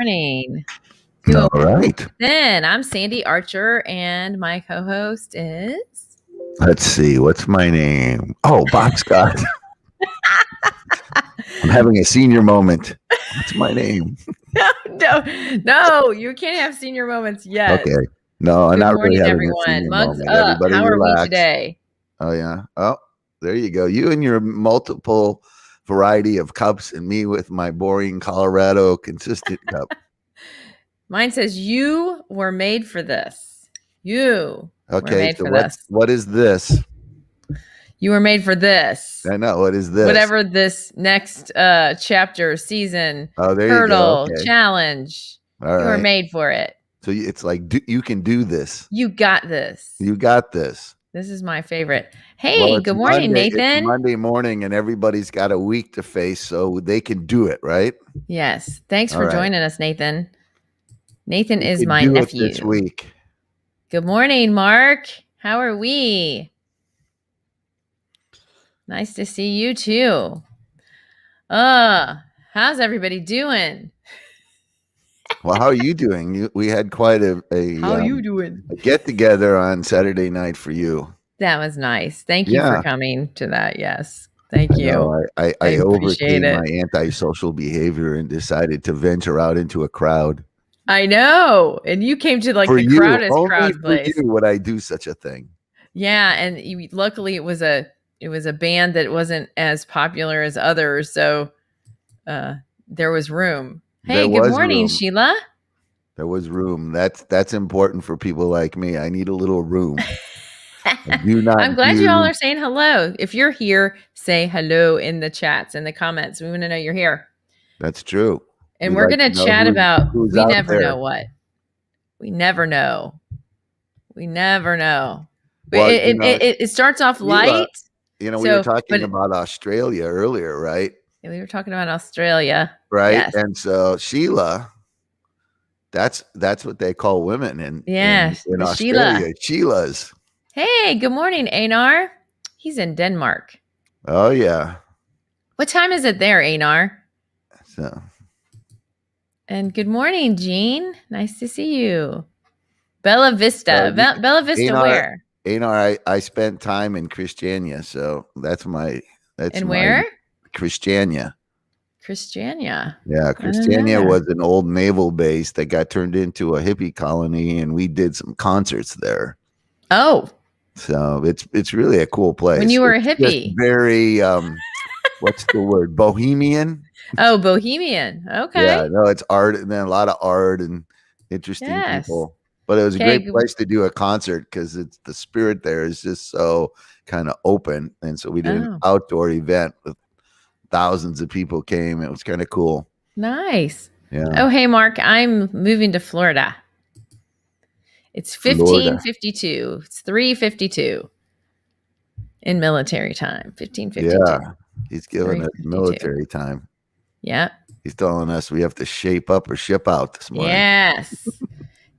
morning. All right. Then I'm Sandy Archer, and my co-host is. Let's see. What's my name? Oh, Bob Scott. I'm having a senior moment. What's my name? No, you can't have senior moments yet. Okay. No, I'm Good not morning, really having everyone. a senior Mugs moment. up. Everybody How relax. are we today? Oh, yeah. Oh, there you go. You and your multiple variety of cups, and me with my boring Colorado consistent cup. Mine says you were made for this. You were Okay. made So for this. what is this? You were made for this. I know. What is this? Whatever this next chapter, season, Oh, there hurdle, you go. Okay. challenge. All you right. were made for it. So it's like you can do this. You got this. You got this. This is my favorite. Hey, good morning, Monday, Nathan. It's Monday morning, and everybody's got a week to face, so they can do it, right? Yes. Thanks All for right. joining us, Nathan. Nathan You is can my do it nephew. this week. Good morning, Mark. How are we? Nice to see you too. How's everybody doing? Well, how are you doing? We had quite a How are you doing? a get together on Saturday night for you. That was nice. Thank you for coming to that. Yes. Thank you. No, I appreciate overcame it. my antisocial behavior and decided to venture out into a crowd. I know. And you came to like For the you, crowdest only crowd for place. you would I do such a thing. Yeah, and luckily it was a band that wasn't as popular as others, so there was room. Hey, good morning, Sheila. There was room. That's important for people like me. I need a little room. I'm glad you all are saying hello. If you're here, say hello in the chats and the comments. We want to know you're here. That's true. And we're going to chat about we never know what. We never know. We never know. Well, it starts off light. We were talking about Australia earlier, right? Yeah, we were talking about Australia. Right. Yes. And so Sheila, that's what they call women in Australia. Sheilas. Hey, good morning, Einar. He's in Denmark. Oh, yeah. What time is it there, Einar? So. And good morning, Jean. Nice to see you. Bella Vista. Bella Vista, Einar, where? Einar, I spent time in Christiania, so that's where? Christiania. Christiania. Yeah, Christiania was an old naval base that got turned into a hippie colony, and we did some concerts there. Oh. So it's really a cool place. When you were a hippie. Just very what's the word? Bohemian. Oh, bohemian. Okay. Yeah, no, it's art, and then a lot of art and interesting people. But it was a great place to do a concert because it's the spirit there is just so kind of open, and so we did an outdoor event with thousands of people came. It was kind of cool. Nice. Yeah. Oh, hey, Mark, I'm moving to Florida. It's 15:52. It's 3:52 in military time. 15:52. Yeah, he's giving us military time. Yeah. He's telling us we have to shape up or ship out this morning. Yes.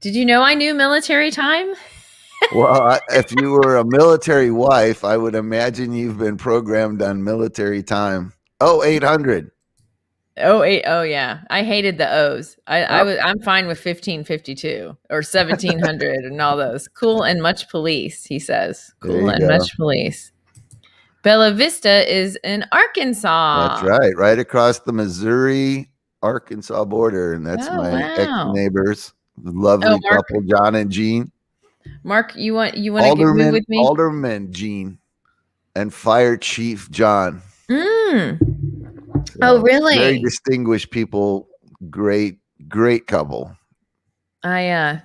Did you know I knew military time? Well, if you were a military wife, I would imagine you've been programmed on military time. 0800. Oh yeah. I hated the O's. I'm fine with 1552 or 1700 and all those. Cool and much police, he says. Cool and much police. Bella Vista is in Arkansas. That's right. Right across the Missouri-Arkansas border. And that's my ex-neighbors. Lovely couple, John and Jean. Mark, you want to move with me? Alderman Jean and Fire Chief John. Oh, really? Very distinguished people. Great couple. I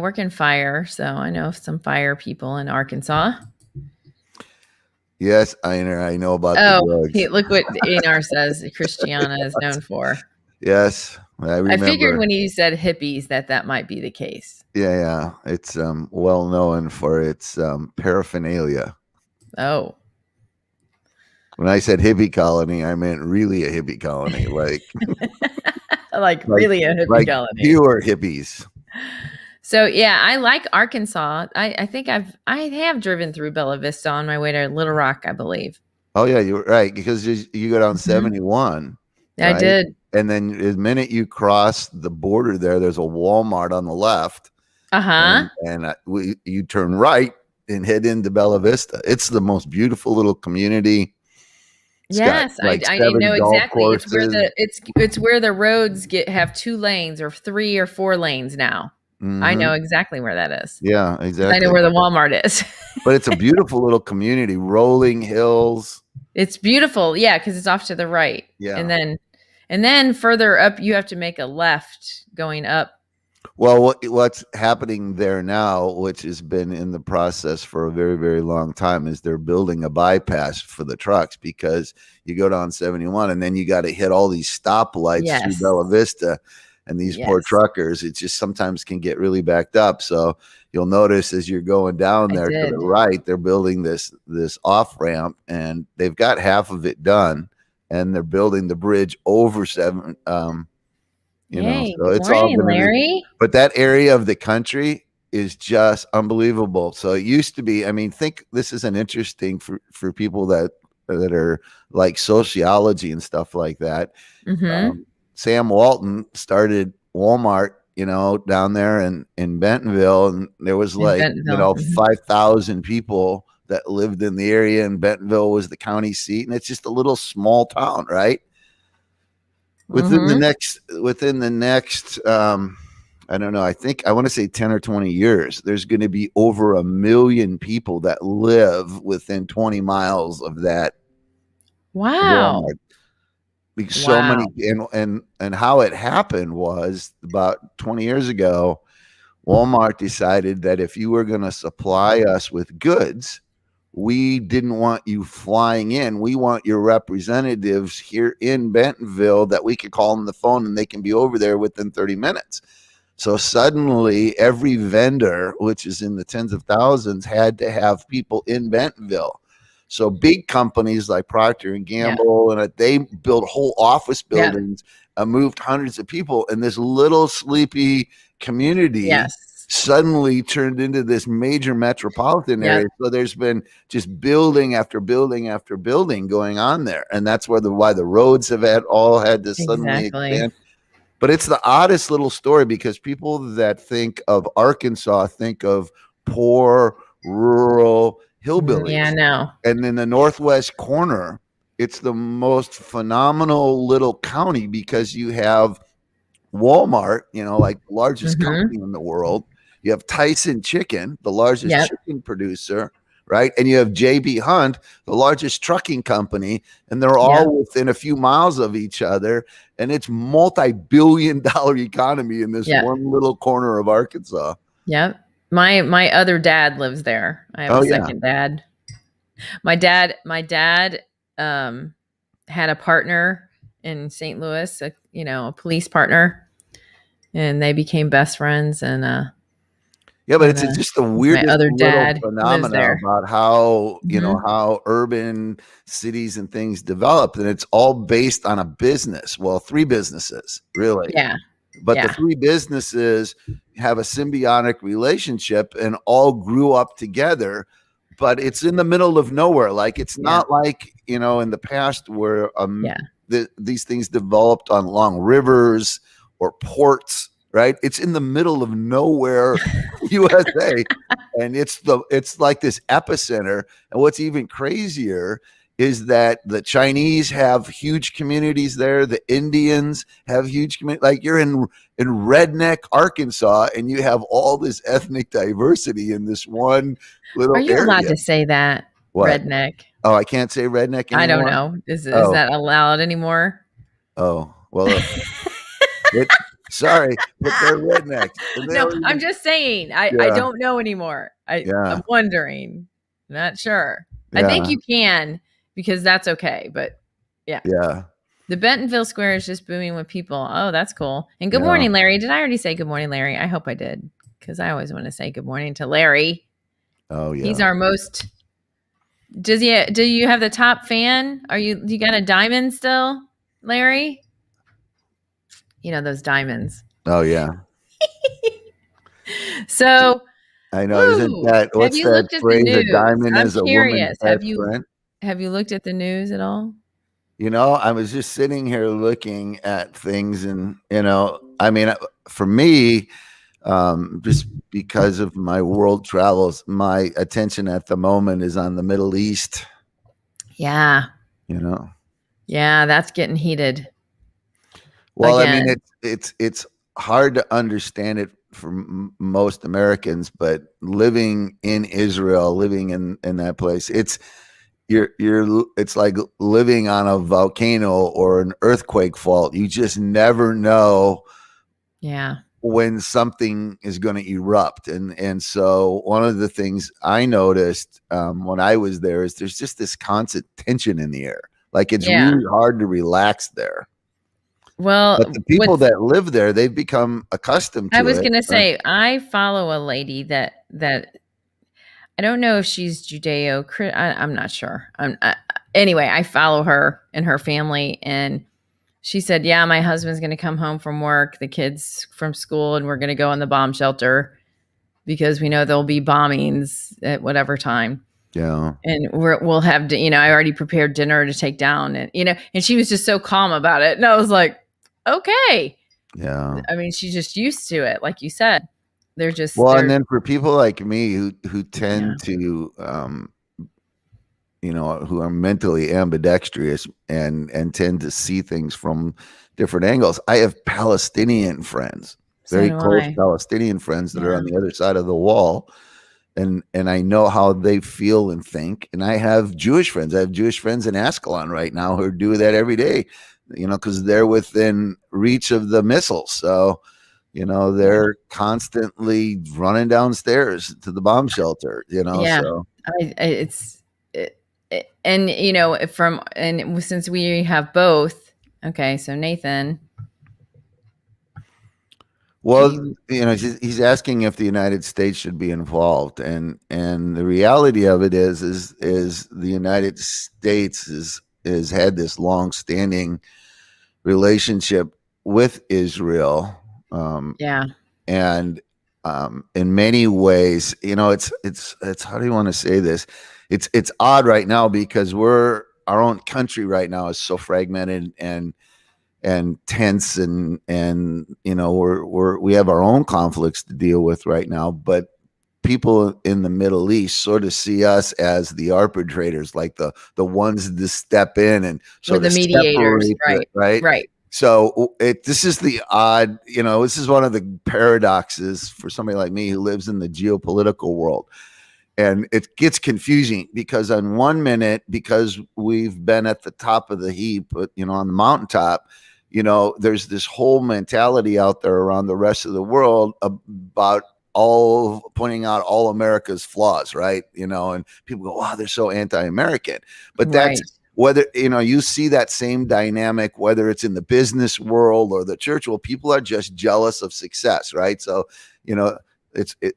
work in fire, so I know some fire people in Arkansas. Yes, I know about the drugs. Hey, look what Einar says Christiana is known for. Yes, I remember. I figured when you said hippies that might be the case. Yeah. It's well known for its paraphernalia. Oh. When I said hippie colony, I meant really a hippie colony, like really a hippie colony. Pure hippies. So yeah, I like Arkansas. I think I have driven through Bella Vista on my way to Little Rock, I believe. Oh yeah, you're right, because you go down 71. Right? I did. And then the minute you cross the border there's a Walmart on the left. And you turn right and head into Bella Vista. It's the most beautiful little community. It's yes, like I know exactly. It's where the roads have 2 lanes or 3 or 4 lanes now. Mm-hmm. I know exactly where that is. Yeah, exactly. I know where the Walmart is. But it's a beautiful little community, rolling hills. It's beautiful, yeah, because it's off to the right. Yeah, and then further up, you have to make a left going up. Well, what's happening there now, which has been in the process for a very, very long time, is they're building a bypass for the trucks, because you go down 71 and then you got to hit all these stoplights through Bella Vista, and these poor truckers, it just sometimes can get really backed up. So you'll notice as you're going down there to the right, they're building this off ramp, and they've got half of it done, and they're building the bridge over 7. You know, so it's all Larry. But that area of the country is just unbelievable. So it used to be, I mean, think this is an interesting for people that are like sociology and stuff like that. Mm-hmm. Sam Walton started Walmart, you know, down there in Bentonville, and there was like, you know, 5,000 people that lived in the area, and Bentonville was the county seat, and it's just a little small town, right? Within the next, I don't know, I want to say 10 or 20 years, there's going to be over 1 million people that live within 20 miles of that. Wow. Walmart. Because so many, and how it happened was about 20 years ago, Walmart decided that if you were going to supply us with goods, we didn't want you flying in. We want your representatives here in Bentonville that we could call on the phone and they can be over there within 30 minutes. So suddenly every vendor, which is in the tens of thousands, had to have people in Bentonville. So big companies like Procter and Gamble, and they built whole office buildings and moved hundreds of people, and this little sleepy community suddenly turned into this major metropolitan area. So there's been just building after building after building going on there, and that's why the roads have all had to suddenly expand. But it's the oddest little story, because people that think of Arkansas think of poor, rural hillbillies. Yeah, no. And in the northwest corner, it's the most phenomenal little county, because you have Walmart, you know, like the largest company in the world. You have Tyson Chicken, the largest chicken producer, right? And you have JB Hunt, the largest trucking company, and they're all within a few miles of each other. And it's multi-billion-dollar economy in this one little corner of Arkansas. Yep. My other dad lives there. I have a second dad. My dad had a partner in St. Louis, a police partner, and they became best friends. And but it's just a weird little phenomenon about how you know how urban cities and things developed, and it's all based on a business. Well, 3 businesses, really. Yeah. But the 3 businesses have a symbiotic relationship and all grew up together, but it's in the middle of nowhere. Like, it's not like, you know, in the past where these things developed on long rivers or ports, right? It's in the middle of nowhere, USA. And it's like this epicenter. And what's even crazier is that the Chinese have huge communities there. The Indians have huge communities. Like, you're in redneck Arkansas, and you have all this ethnic diversity in this one little area. Are you allowed to say that? What? Redneck. Oh, I can't say redneck anymore? I don't know. Is that allowed anymore? Oh, well, sorry, but they're rednecks. No, I'm just saying. I don't know anymore. I'm wondering. Not sure. I think you can, because that's okay. But the Bentonville Square is just booming with people. Oh, that's cool. And good morning, Larry. Did I already say good morning, Larry? I hope I did, because I always want to say good morning to Larry. Oh yeah, he's our most. Do you have the top fan? You got a diamond still, Larry? You know those diamonds. Oh yeah. So I know. Isn't that what's that phrase? A diamond is a woman's best friend. Have you looked at the news at all? You know, I was just sitting here looking at things, and I mean, for me, just because of my world travels, my attention at the moment is on the Middle East. Yeah. Yeah, that's getting heated. Well, again. I mean, it's hard to understand it for most Americans, but living in Israel, living in that place, it's like living on a volcano or an earthquake fault. You just never know when something is going to erupt. And so one of the things I noticed when I was there is there's just this constant tension in the air. Like it's really hard to relax there. Well, but the people that live there, they've become accustomed to it. I was going to say, I follow a lady that I don't know if she's Judeo. I'm not sure. Anyway, I follow her and her family, and she said, yeah, my husband's going to come home from work, the kids from school, and we're going to go in the bomb shelter because we know there'll be bombings at whatever time. Yeah. And we'll have, I already prepared dinner to take down, and, and she was just so calm about it. And I was like, okay. Yeah. I mean, she's just used to it. Like you said, and then for people like me who tend to, who are mentally ambidextrous and tend to see things from different angles. I have Palestinian friends, very close Palestinian friends that are on the other side of the wall. And I know how they feel and think. And I have Jewish friends. I have Jewish friends in Ascalon right now who do that every day, because they're within reach of the missiles. So, they're constantly running downstairs to the bomb shelter, So. And since we have both, okay, so Nathan. Well, he's asking if the United States should be involved, and the reality of it is the United States has had this long-standing relationship with Israel. And in many ways, it's how do you want to say this? It's odd right now because our own country right now is so fragmented and tense, and we have our own conflicts to deal with right now, but people in the Middle East sort of see us as the arbitrators, like the ones to step in and sort of the mediators, right? So this is the odd, this is one of the paradoxes for somebody like me who lives in the geopolitical world. And it gets confusing because on one minute, because we've been at the top of the heap, on the mountaintop, there's this whole mentality out there around the rest of the world about pointing out all America's flaws, right? And people go, wow, they're so anti-American. But that's whether, you see that same dynamic, whether it's in the business world or the church world, people are just jealous of success, right? So,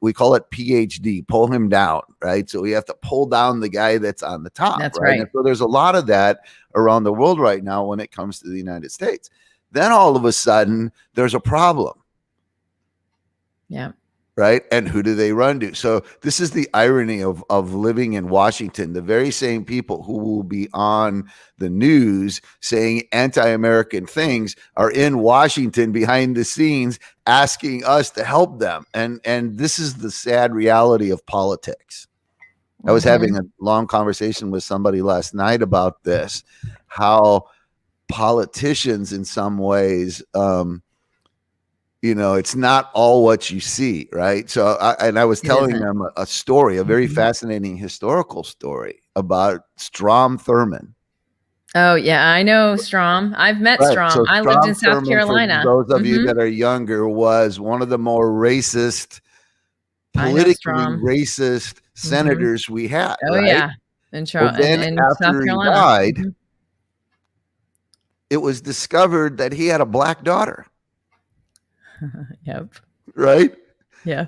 we call it PhD, pull him down, right? So we have to pull down the guy that's on the top. That's right. And so there's a lot of that around the world right now when it comes to the United States. Then all of a sudden there's a problem. Yeah. Right. And who do they run to? So this is the irony of living in Washington. The very same people who will be on the news saying anti-American things are in Washington behind the scenes asking us to help them. And this is the sad reality of politics. I was having a long conversation with somebody last night about this, how politicians in some ways, it's not all what you see, right? So, I was telling them a story, a very fascinating historical story about Strom Thurmond. Oh yeah, I know Strom. I've met Strom. So I lived in South Carolina. For those of you that are younger, was one of the more racist, politically racist senators we had. Oh yeah, in South Carolina. He died, it was discovered that he had a black daughter. Yep. Right? Yeah.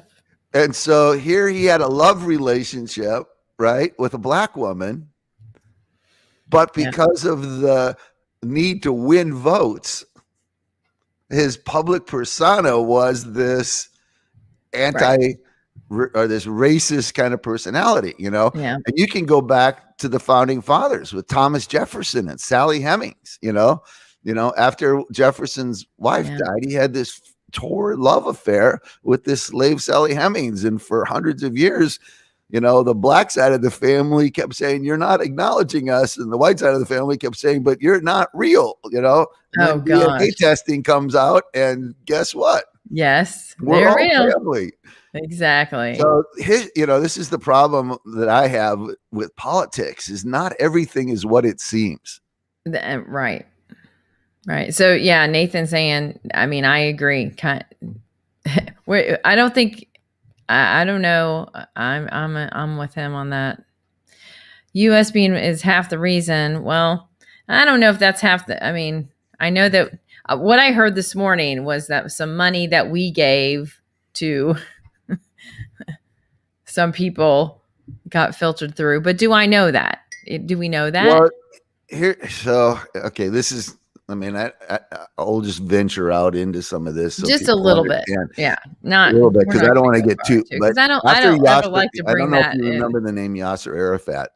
And so here he had a love relationship, right, with a black woman. But because of the need to win votes, his public persona was this or this racist kind of personality, Yeah. And you can go back to the founding fathers with Thomas Jefferson and Sally Hemings. After Jefferson's wife died, he had this torrid love affair with this slave Sally Hemings, and for hundreds of years, the black side of the family kept saying, "You're not acknowledging us," and the white side of the family kept saying, "But you're not real." And DNA testing comes out, and guess what? Yes, we're all real. Family. Exactly. So this is the problem that I have with politics: is not everything is what it seems. Right. So yeah, Nathan saying, I mean, I agree. I don't think. I don't know. I'm with him on that. U.S. is half the reason. Well, I don't know if that's half the. I mean, I know that what I heard this morning was that some money that we gave to some people got filtered through. But do I know that? Do we know that? Well, okay, this is. I mean, I'll just venture out into some of this, just a little bit. Yeah, not a little bit, because I don't want to get too. But I don't ever like to bring that. I don't know if you remember the name Yasser Arafat.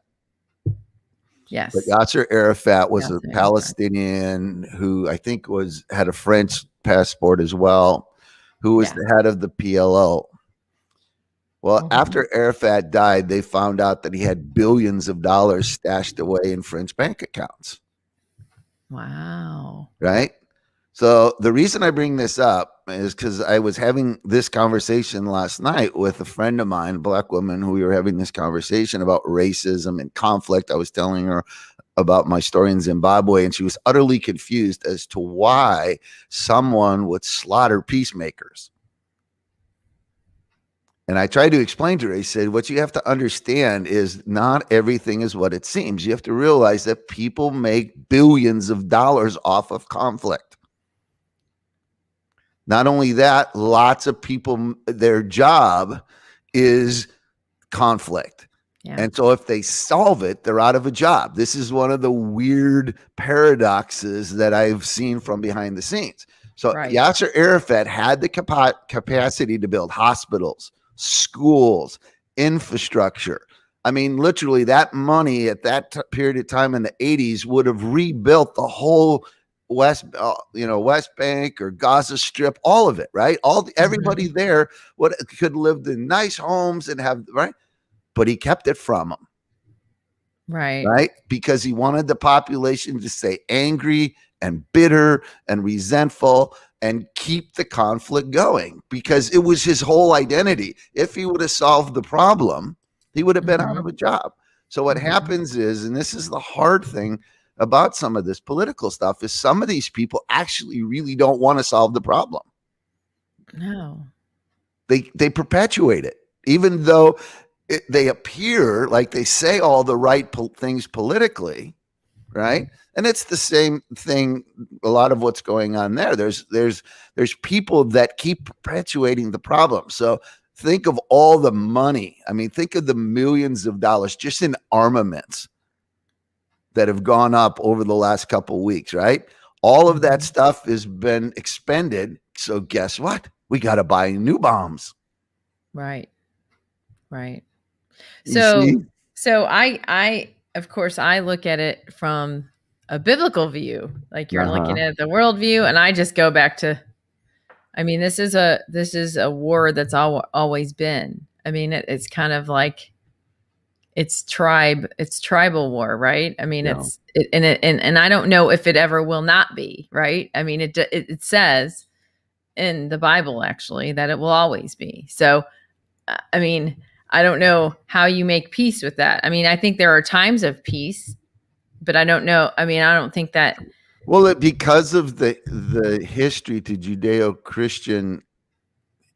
Yes, but Yasser Arafat was a Palestinian who I think had a French passport as well, who was the head of the PLO. Well, after Arafat died, they found out that he had billions of dollars stashed away in French bank accounts. Wow. Right? So the reason I bring this up is because I was having this conversation last night with a friend of mine, a black woman, who we were having this conversation about racism and conflict. I was telling her about my story in Zimbabwe, and she was utterly confused as to why someone would slaughter peacemakers. And I tried to explain to her, I said, what you have to understand is not everything is what it seems. You have to realize that people make billions of dollars off of conflict. Not only that, lots of people, their job is conflict. Yeah. And so if they solve it, they're out of a job. This is one of the weird paradoxes that I've seen from behind the scenes. So Yasser Arafat had the capacity to build hospitals, schools, infrastructure. I mean, literally that money at that period of time in the 80s would have rebuilt the whole West Bank or Gaza Strip, all of it, right? Everybody there could live in nice homes and have, right? But he kept it from them. Right? Because he wanted the population to stay angry and bitter and resentful and keep the conflict going, because it was his whole identity. If he would have solved the problem, he would have been out of a job. So what happens is, and this is the hard thing about some of this political stuff, is some of these people actually really don't want to solve the problem. No. They perpetuate it, even though they appear like they say all the right things politically, right? And it's the same thing, a lot of what's going on there. There's people that keep perpetuating the problem. So think of all the money. I mean, think of the millions of dollars just in armaments that have gone up over the last couple of weeks, right? All of that stuff has been expended. So guess what? We got to buy new bombs. Right. So I of course, I look at it from a biblical view, like you're looking at the worldview, and I just go back to, I mean, this is a war that's always been. I mean, it's kind of like it's tribal war, right? I mean, and I don't know if it ever will not be, right? I mean, it says in the Bible actually that it will always be. So, I mean, I don't know how you make peace with that. I mean, I think there are times of peace, but I don't know. I mean, I don't think that. Well, because of the history to Judeo-Christian,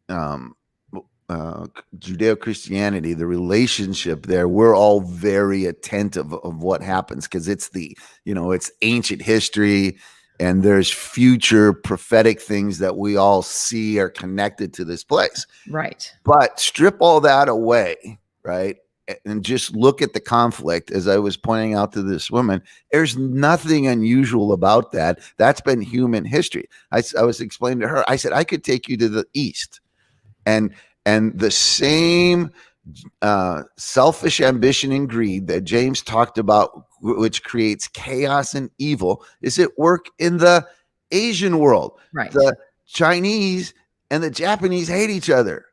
Judeo-Christianity, the relationship there, we're all very attentive of what happens, because it's it's ancient history, and there's future prophetic things that we all see are connected to this place. Right. But strip all that away, right? And just look at the conflict. As I was pointing out to this woman, there's nothing unusual about that. That's been human history. I was explaining to her, I said, I could take you to the East, and the same selfish ambition and greed that James talked about, which creates chaos and evil, is at work in the Asian world. Right. The Chinese and the Japanese hate each other.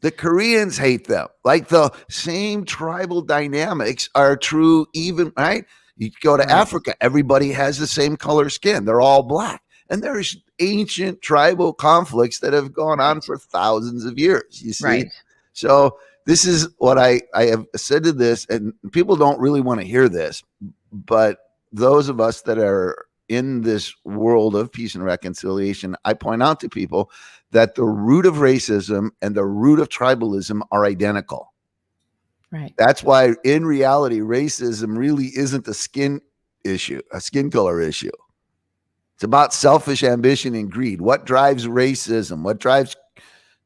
The Koreans hate them. Like the same tribal dynamics are true even, right? You go to Africa, everybody has the same color skin. They're all black. And there's ancient tribal conflicts that have gone on for thousands of years, you see? Right. So this is what I have said to this, and people don't really want to hear this, but those of us that are in this world of peace and reconciliation, I point out to people that the root of racism and the root of tribalism are identical. Right. That's why in reality, racism really isn't a skin issue, a skin color issue. It's about selfish ambition and greed. What drives racism? What drives,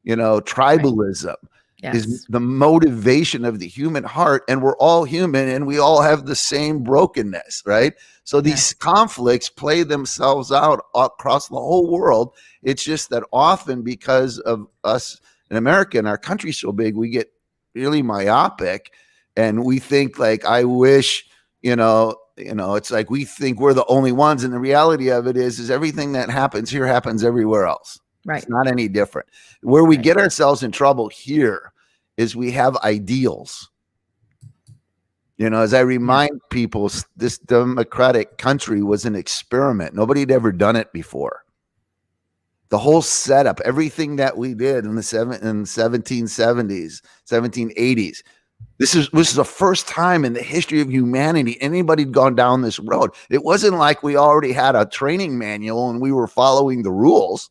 tribalism? Right. Yes. Is the motivation of the human heart, and we're all human and we all have the same brokenness, right? So these conflicts play themselves out across the whole world. It's just that often, because of us in America and our country's so big, we get really myopic and we think like, I wish, it's like we think we're the only ones, and the reality of it is everything that happens here happens everywhere else. Right. It's not any different. Where we get ourselves in trouble here is we have ideals. As I remind people, this democratic country was an experiment. Nobody had ever done it before. The whole setup, everything that we did in the 1770s, 1780s, this is the first time in the history of humanity anybody had gone down this road. It wasn't like we already had a training manual and we were following the rules.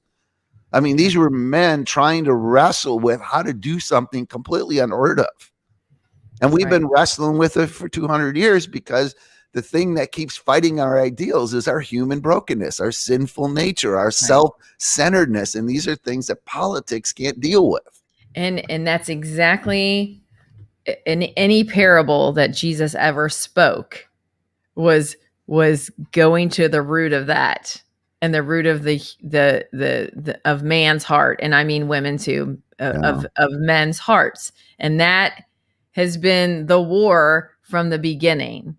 I mean, these were men trying to wrestle with how to do something completely unheard of. And we've been wrestling with it for 200 years because the thing that keeps fighting our ideals is our human brokenness, our sinful nature, our self-centeredness. And these are things that politics can't deal with. And that's exactly in any parable that Jesus ever spoke was going to the root of that. And the root of the of man's heart, and I mean women too, of men's hearts, and that has been the war from the beginning,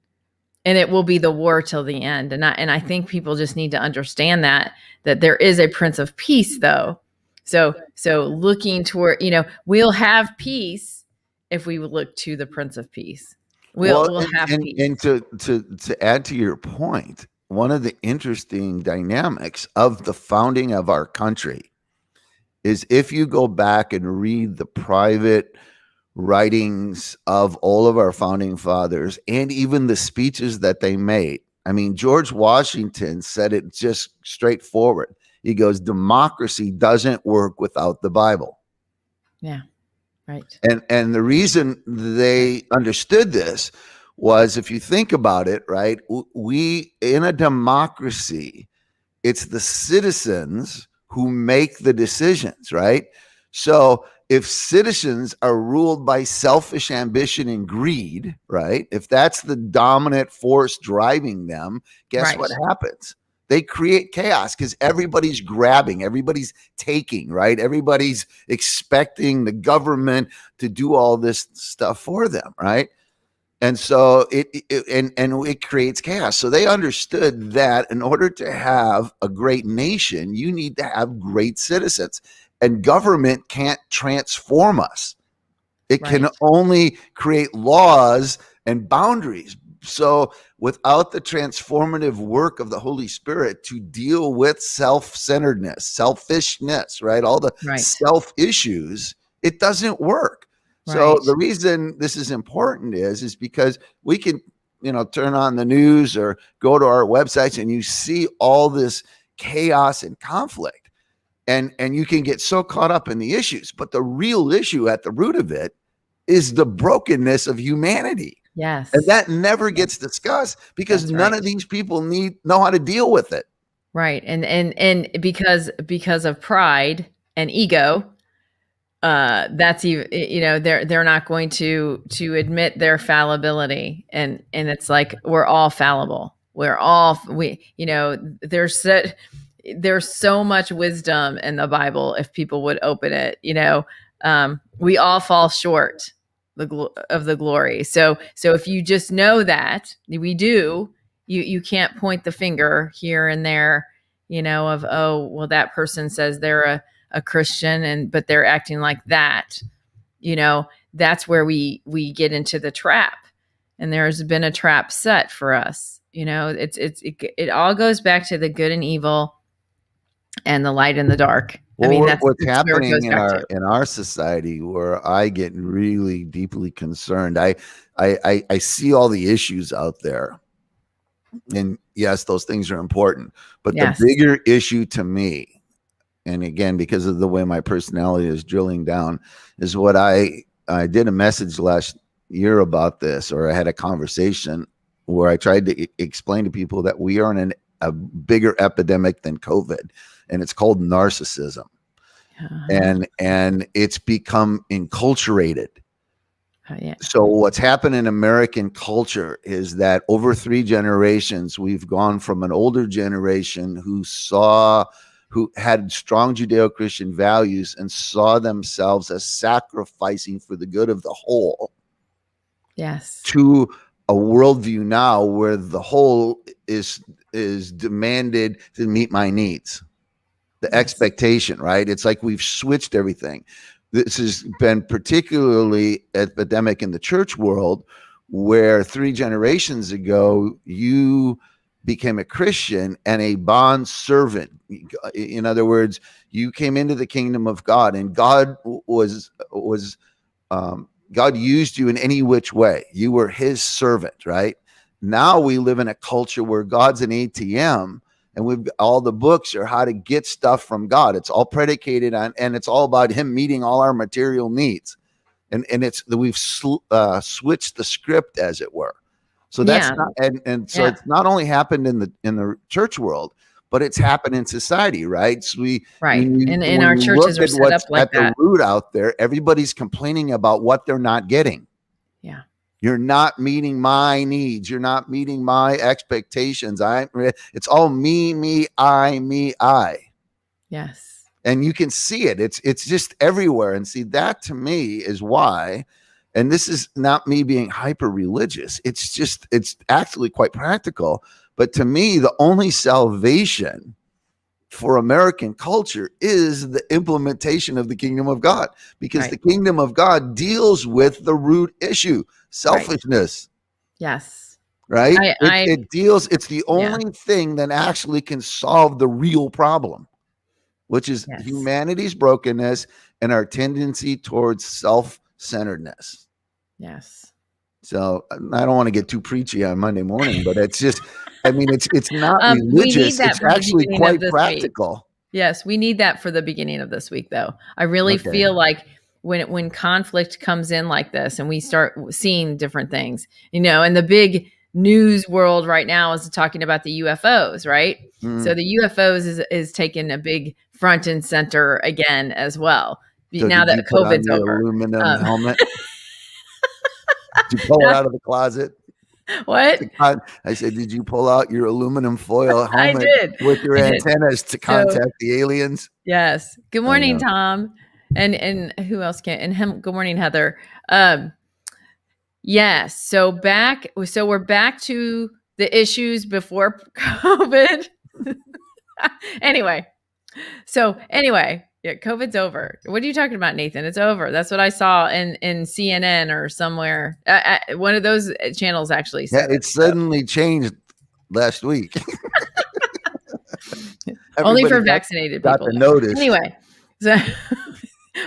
and it will be the war till the end. And I think people just need to understand that there is a Prince of Peace, though. So looking toward, we'll have peace if we look to the Prince of Peace. We'll have peace. And to add to your point, one of the interesting dynamics of the founding of our country is if you go back and read the private writings of all of our founding fathers and even the speeches that they made. I mean, George Washington said it just straightforward. He goes, democracy doesn't work without the Bible. Yeah, right. And the reason they understood this was, if you think about it, right, we in a democracy, it's the citizens who make the decisions, right? So if citizens are ruled by selfish ambition and greed, right, if that's the dominant force driving them, guess what happens? They create chaos because everybody's grabbing, everybody's taking, right? Everybody's expecting the government to do all this stuff for them, right? And so it creates chaos. So they understood that in order to have a great nation, you need to have great citizens. And government can't transform us. It can only create laws and boundaries. So without the transformative work of the Holy Spirit to deal with self-centeredness, selfishness, right? All the self issues, it doesn't work. So the reason this is important is because we can, turn on the news or go to our websites and you see all this chaos and conflict, and you can get so caught up in the issues. But the real issue at the root of it is the brokenness of humanity. Yes. And that never gets discussed because none of these people know how to deal with it. Right. And because of pride and ego, that's even, they're not going to admit their fallibility, and it's like we're all fallible. There's so much wisdom in the Bible if people would open it. We all fall short. the glory. So if you just know that we do, you can't point the finger here and there, of, oh, well, that person says they're a Christian but they're acting like that. That's where we get into the trap. And there's been a trap set for us. It all goes back to the good and evil and the light and the dark. Well, what's happening in our society, where I get really deeply concerned. I see all the issues out there, and yes, those things are important. But the bigger issue to me, and again, because of the way my personality is drilling down, is what I did a message last year about this, or I had a conversation where I tried to explain to people that we are in a bigger epidemic than COVID. And it's called narcissism. And it's become enculturated. So what's happened in American culture is that over 3 generations, we've gone from an older generation who had strong Judeo-Christian values and saw themselves as sacrificing for the good of the whole. Yes. To a worldview now where the whole is demanded to meet my needs. The expectation, right? It's like we've switched everything. This has been particularly epidemic in the church world, where 3 generations ago, you became a Christian and a bond servant. In other words, you came into the kingdom of God, and God God used you in any which way. You were his servant, right? Now we live in a culture where God's an ATM, and all the books are how to get stuff from God. It's all predicated on, and it's all about him meeting all our material needs. And we've switched the script, as it were. So that's not, so it's not only happened in the church world, but it's happened in society, right? So in our churches are set up like that. At the root out there, everybody's complaining about what they're not getting. Yeah. You're not meeting my needs. You're not meeting my expectations. It's all me, I. Yes. And you can see it. It's just everywhere. And see, that to me is why, and this is not me being hyper religious. It's actually quite practical. But to me, the only salvation for American culture is the implementation of the kingdom of God, because the kingdom of God deals with the root issue, selfishness. Yes. Right. It's the only thing that actually can solve the real problem, which is humanity's brokenness and our tendency towards self-centeredness. Yes. So I don't want to get too preachy on Monday morning, but it's just, it's not religious. It's actually quite practical. Week. Yes, we need that for the beginning of this week, though. I really feel like when conflict comes in like this, and we start seeing different things, and the big news world right now is talking about the UFOs, right? So the UFOs is taking a big front and center again as well. So now that COVID's over. Aluminum helmet. Did you pull it out of the closet? What? I said, did you pull out your aluminum foil helmet with your antennas to contact the aliens? Yes. Good morning, Tom. And who else can? And good morning, Heather. Yes. So we're back to the issues before COVID. Anyway. Yeah, COVID's over. What are you talking about, Nathan? It's over. That's what I saw in CNN or somewhere. One of those channels actually said it suddenly changed last week. Only for vaccinated people. Got the notice. Anyway, so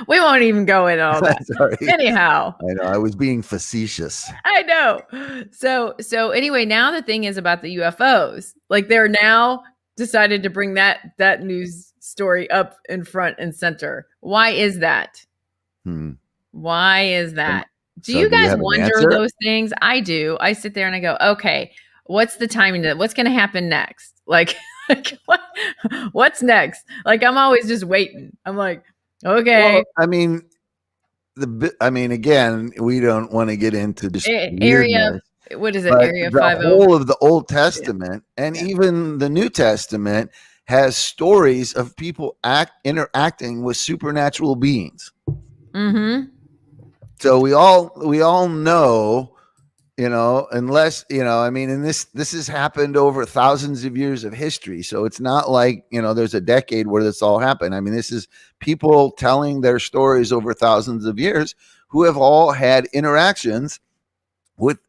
we won't even go into all that. Sorry. Anyhow. I know. I was being facetious. I know. So anyway, now the thing is about the UFOs. Like, they're now decided to bring that news story up in front and center. Why is that? Why is that? Do you guys wonder those things? I do. I sit there and I go, okay, what's the timing? What's going to happen next? Like what's next? Like, I'm always just waiting. I'm like, okay. Well, again, we don't want to get into this area. What is it? Area 50. The whole of the Old Testament and even the New Testament has stories of people interacting with supernatural beings. Mm-hmm. So we all know, unless, I mean, and this has happened over thousands of years of history. So it's not like, there's a decade where this all happened. I mean, this is people telling their stories over thousands of years who have all had interactions with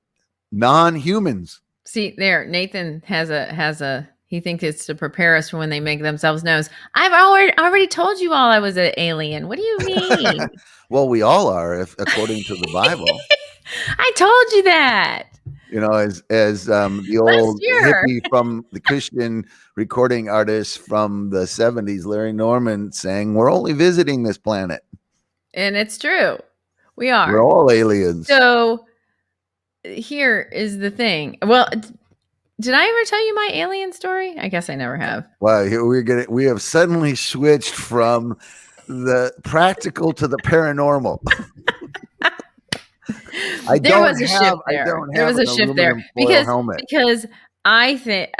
non-humans. See there, Nathan has a he thinks it's to prepare us for when they make themselves known. I've already told you all I was an alien. What do you mean? Well, we all are, according to the Bible. I told you that. As the old hippie from the Christian recording artist from the 70s, Larry Norman, saying, "We're only visiting this planet." And it's true. We are. We're all aliens. So here is the thing. Well, did I ever tell you my alien story? I guess I never have. Well, here we have suddenly switched from the practical to the paranormal. There was a shift there because I think,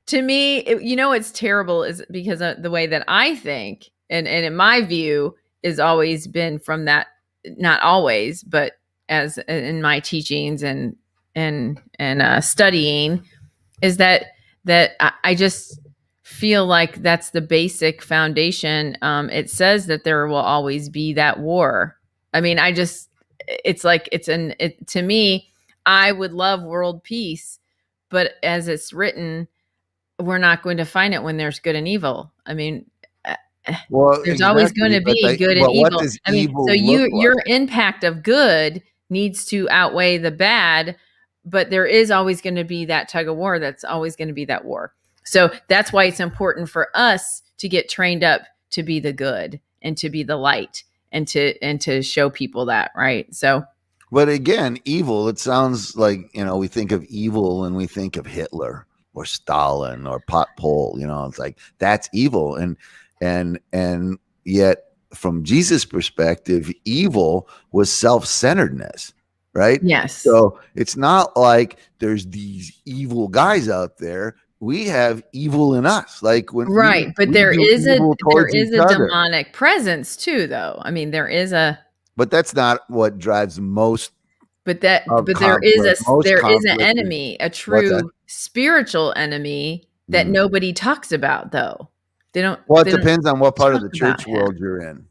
to me, it's terrible is because of the way that I think, and in my view is always been from that, not always, but as in my teachings and studying, is that I just feel like that's the basic foundation. It says that there will always be that war. I mean, to me, I would love world peace, but as it's written, we're not going to find it when there's good and evil. I mean, there's always going to be good and evil. I mean, so your impact of good needs to outweigh the bad, but there is always going to be that tug of war. That's always going to be that war. So that's why it's important for us to get trained up to be the good and to be the light and to show people that, right? So, but again, evil, it sounds like, we think of evil and we think of Hitler or Stalin or Pot Pol, it's like that's evil. And yet from Jesus' perspective, evil was self-centeredness. Right? Yes. So it's not like there's these evil guys out there. We have evil in us. Like when but there is a demonic presence too, though. I mean, there is a. But that's not what drives most. But there is an enemy, a true spiritual enemy that nobody talks about, though. They don't. Well, it depends on what part of the church world you're in.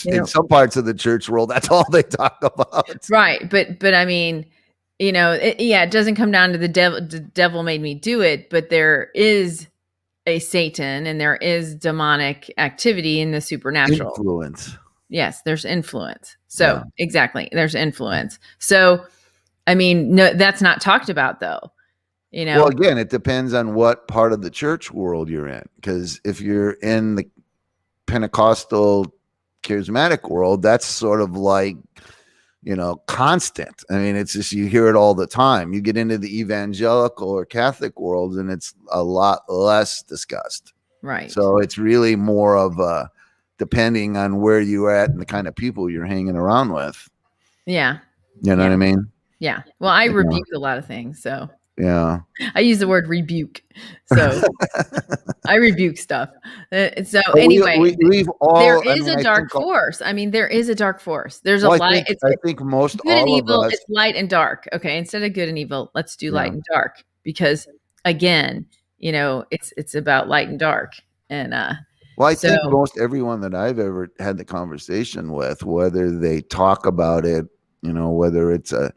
In some parts of the church world, that's all they talk about. Right. But I mean, it doesn't come down to the devil made me do it, but there is a Satan and there is demonic activity in the supernatural. Influence. Yes, there's influence. So exactly. There's influence. So, I mean, no, that's not talked about though. Well, again, it depends on what part of the church world you're in. Because if you're in the Pentecostal charismatic world, that's sort of like, constant. I mean, it's just, you hear it all the time. You get into the evangelical or Catholic world and it's a lot less discussed. Right. So it's really more of depending on where you're at and the kind of people you're hanging around with. Yeah. You know what I mean? Yeah. Well, I rebuke a lot of things. So yeah, I use the word rebuke. So I rebuke stuff. So anyway, there is a dark force. I mean, there is a dark force. There's a light. I think most good and evil. It's light and dark. Okay, instead of good and evil, let's do light and dark. Because again, it's about light and dark. And well, I think most everyone that I've ever had the conversation with, whether they talk about it, whether it's a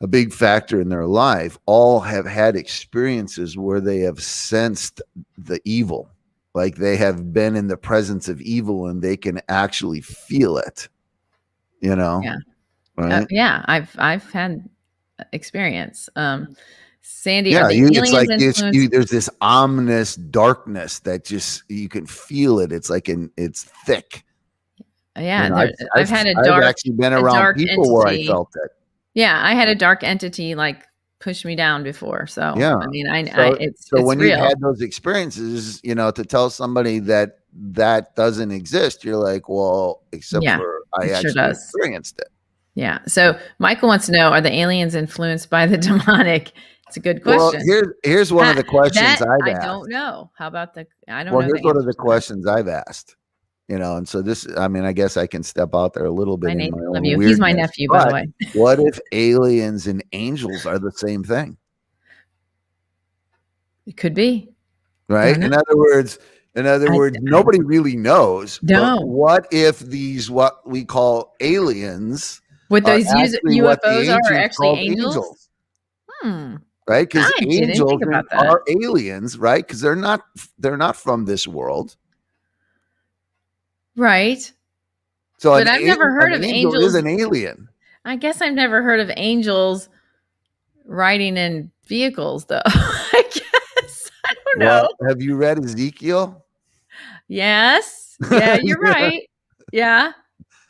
big factor in their life, all have had experiences where they have sensed the evil, like they have been in the presence of evil and they can actually feel it, Yeah. Right? I've had experience. Sandy, it's like there's this ominous darkness that just, you can feel it. It's like it's thick. Yeah. I've actually been around people where I felt it. Yeah, I had a dark entity like push me down before. So yeah, I mean, it's when real. You've had those experiences, to tell somebody that doesn't exist, you're like, well, except for I actually experienced it. Yeah. So Michael wants to know: are the aliens influenced by the demonic? It's a good question. Well, here's one of the questions I've asked. I don't know. How about I don't know. Well, here's one of the questions I've asked. and so this, I mean, I guess I can step out there a little bit in my own weirdness. He's my nephew, by the way. What if aliens and angels are the same thing? It could be. Right. In other words, nobody really knows. No. But what if these, what we call aliens, what those UFOs are actually angels? Right? Because angels are aliens, right? Because they're not from this world. Right. So but I've never heard of angels. Is an alien. I guess I've never heard of angels riding in vehicles, though. I guess. I don't know. Have you read Ezekiel? Yes. Yeah, you're right. Yeah.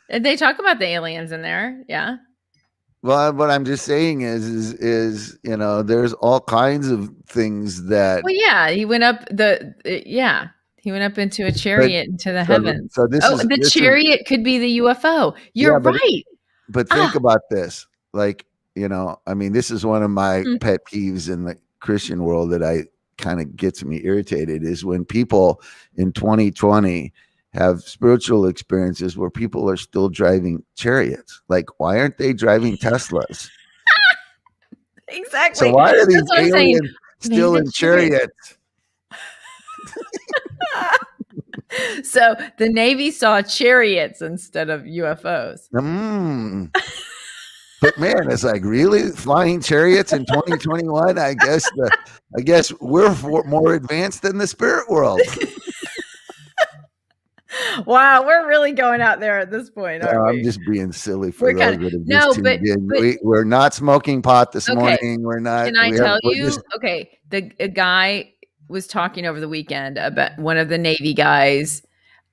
And they talk about the aliens in there. Yeah. Well, what I'm just saying is there's all kinds of things that. Well, yeah, he went up he went up into a chariot into the heavens. So the chariot could be the UFO. You're right. But think about this. Like, I mean, this is one of my pet peeves in the Christian world that I kind of gets me irritated is when people in 2020 have spiritual experiences where people are still driving chariots. Like, why aren't they driving Teslas? Exactly. So why are these aliens still in chariots? So the Navy saw chariots instead of UFOs. But man, it's like, really flying chariots in 2021? I guess we're more advanced than the spirit world. Wow, we're really going out there at this point. I'm just being silly for those that have we're not smoking pot this morning. We're not. Can I tell you? Okay, a guy was talking over the weekend about one of the Navy guys.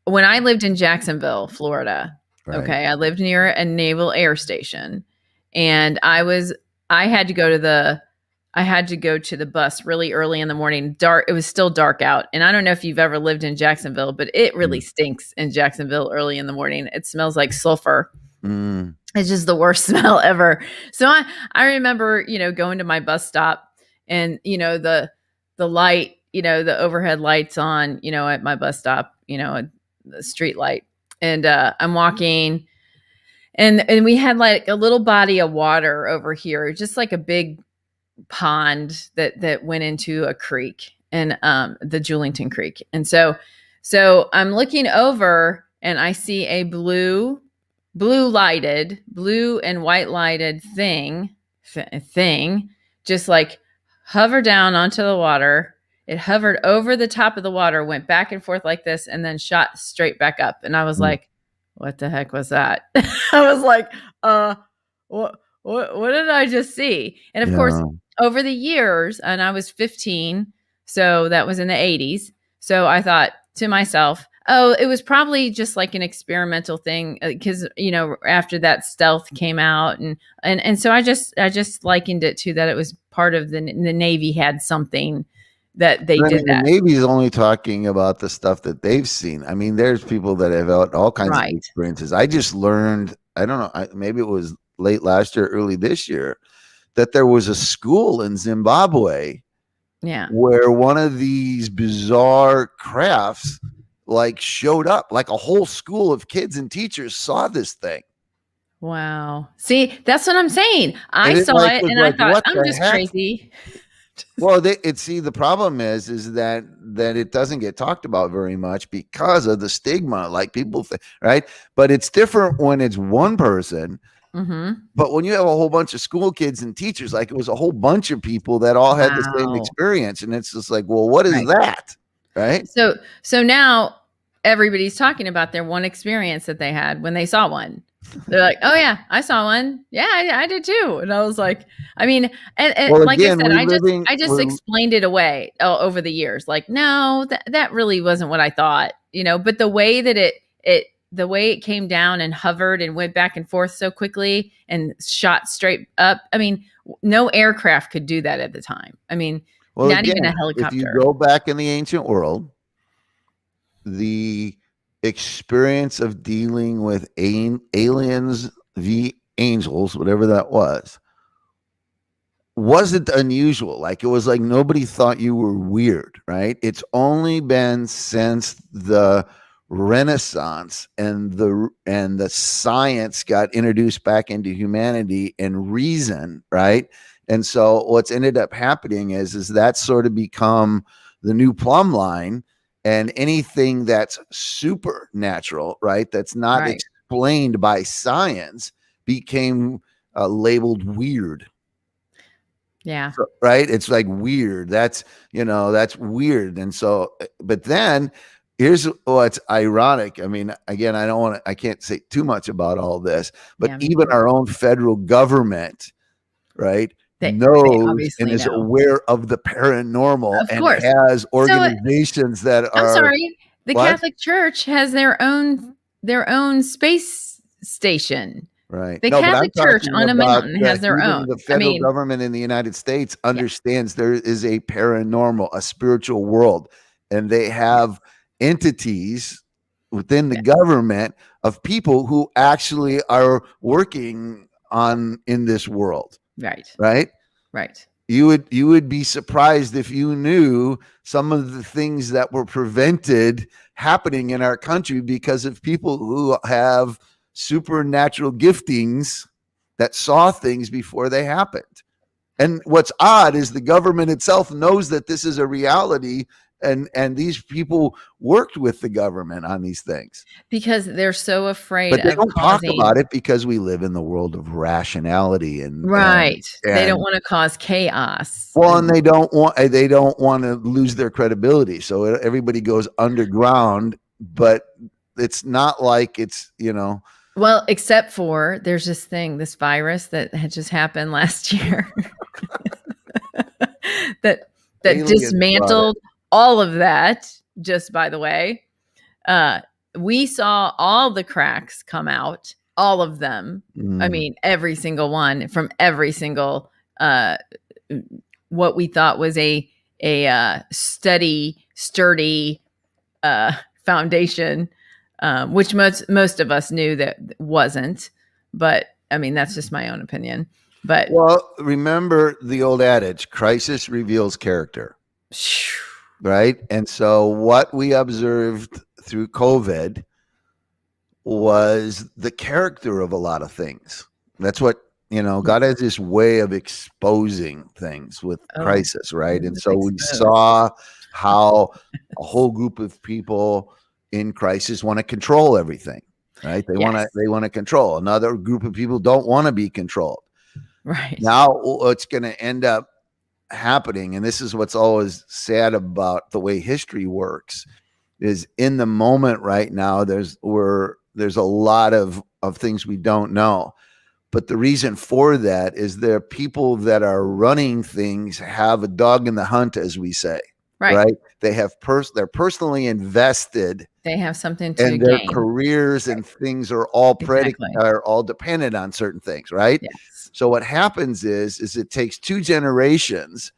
When I lived in Jacksonville, Florida, okay, I lived near a naval air station, and I had to go to the bus really early in the morning. Dark. It was still dark out. And I don't know if you've ever lived in Jacksonville, but it really stinks in Jacksonville early in the morning. It smells like sulfur. It's just the worst smell ever. So I remember, going to my bus stop and, the light, the overhead lights on, at my bus stop, the street light. And I'm walking and we had like a little body of water over here, just like a big pond that went into a creek and the Julington Creek. And so I'm looking over and I see a blue and white lighted thing just like hover down onto the water. It hovered over the top of the water, went back and forth like this, and then shot straight back up. And I was like, what the heck was that? I was like, what did I just see? And of course, over the years, and I was 15, so that was in the 80s. So I thought to myself, oh, it was probably just like an experimental thing because, after that stealth came out. And so I just likened it to that it was part of the Navy had something that they did that. The Navy is only talking about the stuff that they've seen. I mean, there's people that have had all kinds of experiences. I just learned, I don't know, maybe it was late last year, early this year, that there was a school in Zimbabwe where one of these bizarre crafts like showed up, like a whole school of kids and teachers saw this thing. Wow. See, that's what I'm saying. I saw it and I thought, I'm just crazy. Well, the problem is that it doesn't get talked about very much because of the stigma, like people think, right? But it's different when it's one person. But when you have a whole bunch of school kids and teachers, like it was a whole bunch of people that all had the same experience, and it's just like, well, what is that, right? So now everybody's talking about their one experience that they had when they saw one. They're like, oh yeah, I saw one. Yeah, I did too. And I was like, I mean, and well, like again, I said, I just explained it away over the years. Like, no, that really wasn't what I thought, but the way that the way it came down and hovered and went back and forth so quickly and shot straight up. I mean, no aircraft could do that at the time. I mean, not even a helicopter. If you go back in the ancient world, the experience of dealing with aliens v angels, whatever that was, wasn't unusual. Like it was like nobody thought you were weird, right? It's only been since the renaissance and the science got introduced back into humanity and reason, right? And so what's ended up happening is that's sort of become the new plumb line, and anything that's supernatural, right, that's not explained by science became labeled weird. Yeah. So, right. It's like weird. That's weird. And so, but then here's what's ironic. I mean, again, I can't say too much about all this, but even our own federal government, right, knows and is aware of the paranormal and has organizations that are. I'm sorry. The Catholic Church has their own space station. Right. The Catholic Church on a mountain has their own. The federal government in the United States understands there is a paranormal, a spiritual world, and they have entities within the government of people who actually are working in this world. Right. Right. Right. You would be surprised if you knew some of the things that were prevented happening in our country because of people who have supernatural giftings that saw things before they happened. And what's odd is the government itself knows that this is a reality, and these people worked with the government on these things because they're so afraid. But they don't talk about it because we live in the world of rationality and they don't want to cause chaos. Well, and they don't want to lose their credibility, so everybody goes underground. But it's not like it's Well, except for there's this virus that had just happened last year that dismantled all of that. Just by the way, we saw all the cracks come out, all of them. I mean, every single one from every single what we thought was a sturdy foundation. Which most of us knew that wasn't, but I mean, that's just my own opinion. But well, remember the old adage, crisis reveals character, right? And so what we observed through COVID was the character of a lot of things. That's what, God has this way of exposing things with crisis, right? And so we saw how a whole group of people in crisis want to control everything, right? They want to control. Another group of people don't want to be controlled. Right. Now what's going to end up happening, and this is what's always sad about the way history works, is in the moment right now, there's a lot of things we don't know. But the reason for that is there are people that are running things have a dog in the hunt, as we say. Right. They have they're personally invested. They have something to gain. And their careers and things are all are all dependent on certain things, right? Yes. So what happens is it takes 2 generations,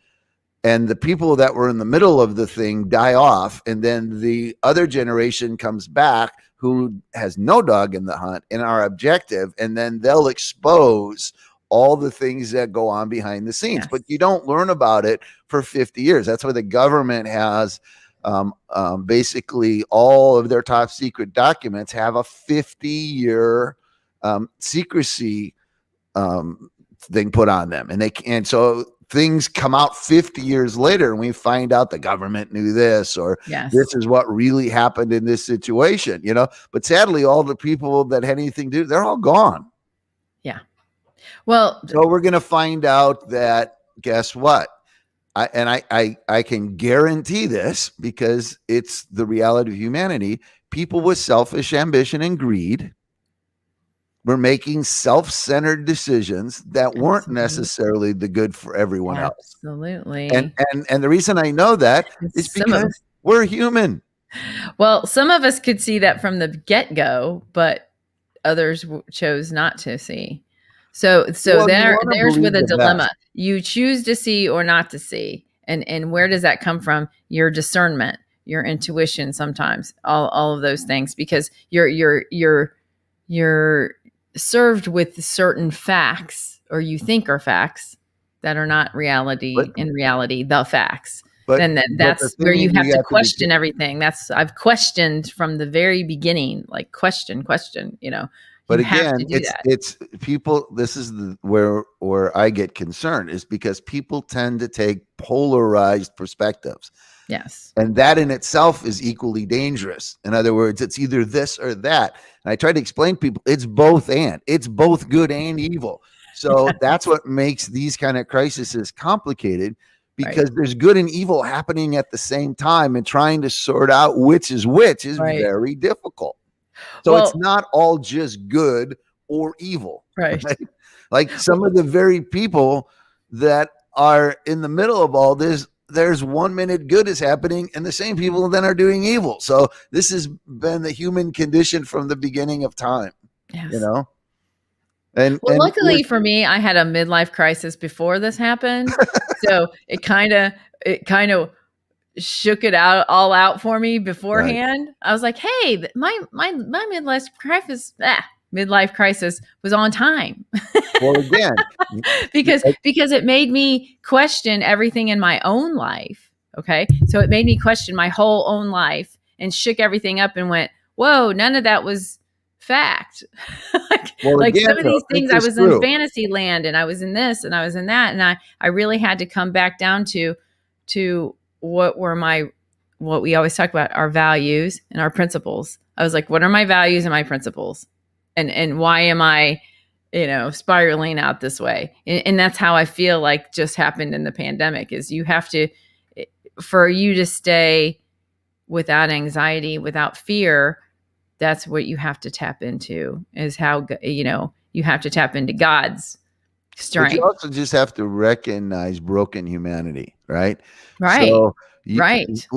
and the people that were in the middle of the thing die off, and then the other generation comes back who has no dog in the hunt and are objective, and then they'll expose all the things that go on behind the scenes. Yes. But you don't learn about it for 50 years. That's why the government has basically all of their top secret documents have a 50-year secrecy thing put on them. And so things come out 50 years later and we find out the government knew this, or this is what really happened in this situation, but sadly, all the people that had anything to do, they're all gone. Yeah. Well, so we're going to find out that, guess what? I can guarantee this because it's the reality of humanity. People with selfish ambition and greed were making self-centered decisions that weren't necessarily the good for everyone else. Absolutely. And the reason I know that is because we're human. Well, some of us could see that from the get-go, but others chose not to see. So there's with a dilemma. You choose to see or not to see. And where does that come from? Your discernment, your intuition, sometimes all of those things, because you're served with certain facts, or you think are facts that are not reality, in reality, the facts. then that's where you have to question everything. I've questioned from the very beginning, like question, But again, it's people. This is where I get concerned, is because people tend to take polarized perspectives. Yes. And that in itself is equally dangerous. In other words, it's either this or that. And I try to explain to people it's both it's both good and evil. So that's what makes these kind of crises complicated, because there's good and evil happening at the same time, and trying to sort out which is very difficult. So it's not all just good or evil. Right? Like some of the very people that are in the middle of all this, there's 1 minute good is happening and the same people then are doing evil. So this has been the human condition from the beginning of time. Yes. You know? And luckily for me, I had a midlife crisis before this happened. So it kind of shook it all out for me beforehand. Right. I was like, hey, my midlife crisis was on time. Well, again, because it made me question everything in my own life. Okay. So it made me question my whole own life and shook everything up and went, whoa, none of that was fact. Again, some of these things, I was in fantasy land and I was in this and I was in that. And I really had to come back down to what we always talk about, our values and our principles. I was like, what are my values and my principles? And why am I, spiraling out this way? And that's how I feel like just happened in the pandemic, is you have to, for you to stay without anxiety, without fear, that's what you have to tap into, is how, you have to tap into God's strength. But you also just have to recognize broken humanity, right? Right. So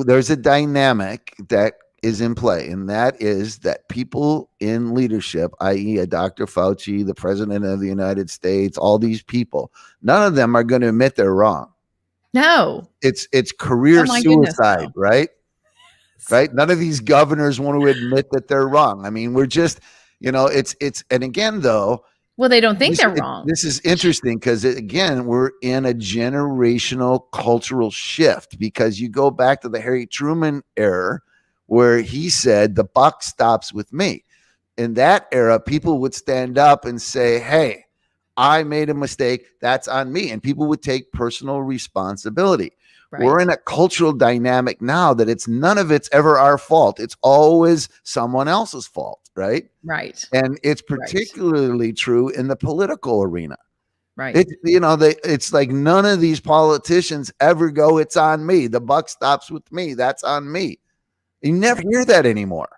there's a dynamic that is in play, and that is that people in leadership, i.e. a Dr. Fauci, the president of the United States, all these people, none of them are going to admit they're wrong. No. It's career suicide, right? Right? None of these governors want to admit that they're wrong. I mean, we're just, and again, though, well, they don't think they're wrong. This is interesting because, again, we're in a generational cultural shift, because you go back to the Harry Truman era, where he said, the buck stops with me. In that era, people would stand up and say, hey, I made a mistake. That's on me. And people would take personal responsibility. Right. We're in a cultural dynamic now that none of it's ever our fault. It's always someone else's fault. Right. Right. And it's particularly true in the political arena. Right. It's like none of these politicians ever go, it's on me. The buck stops with me. That's on me. You never hear that anymore.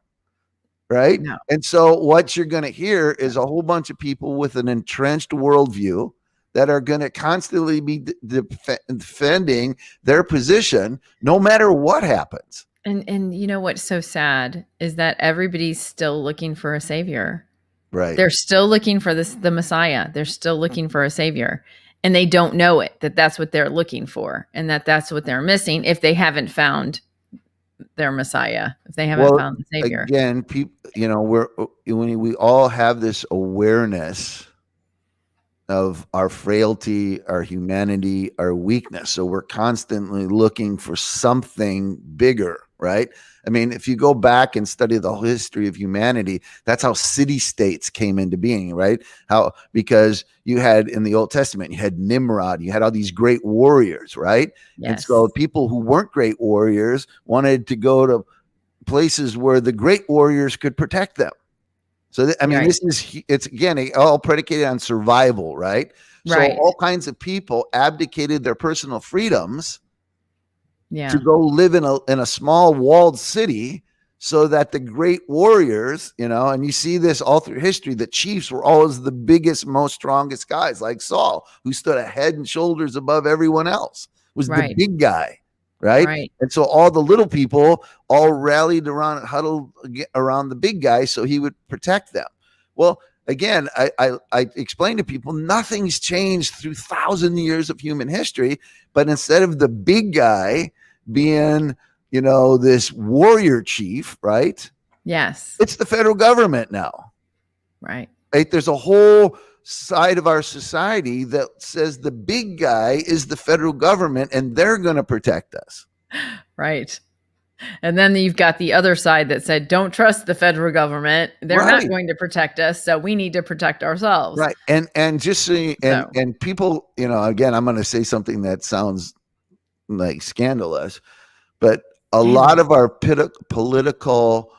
Right. No. And so what you're going to hear is a whole bunch of people with an entrenched worldview that are going to constantly be defending their position no matter what happens. And you know what's so sad is that everybody's still looking for a savior. Right. They're still looking for the Messiah. They're still looking for a savior. And they don't know it, that's what they're looking for, and that's what they're missing if they haven't found their Messiah, if they haven't found the savior. Again, people, we all have this awareness of our frailty, our humanity, our weakness. So we're constantly looking for something bigger, right? I mean, if you go back and study the whole history of humanity, that's how city-states came into being, right? Because you had, in the Old Testament, you had Nimrod, you had all these great warriors, right? Yes. And so people who weren't great warriors wanted to go to places where the great warriors could protect them. So, it's again, all predicated on survival, right? Right. So all kinds of people abdicated their personal freedoms to go live in a small walled city, so that the great warriors, and you see this all through history, the chiefs were always the biggest, most strongest guys, like Saul, who stood a head and shoulders above everyone else, was the big guy. Right. And so all the little people all rallied around and huddled around the big guy so he would protect them. Well, again, I explain to people, nothing's changed through 1,000 years of human history, but instead of the big guy being, this warrior chief, right? Yes. It's the federal government now. Right. There's a whole side of our society that says the big guy is the federal government and they're going to protect us. Right. And then you've got the other side that said, don't trust the federal government. They're not going to protect us. So we need to protect ourselves. Right. And just so you, and people, again, I'm going to say something that sounds like scandalous, but a lot of our political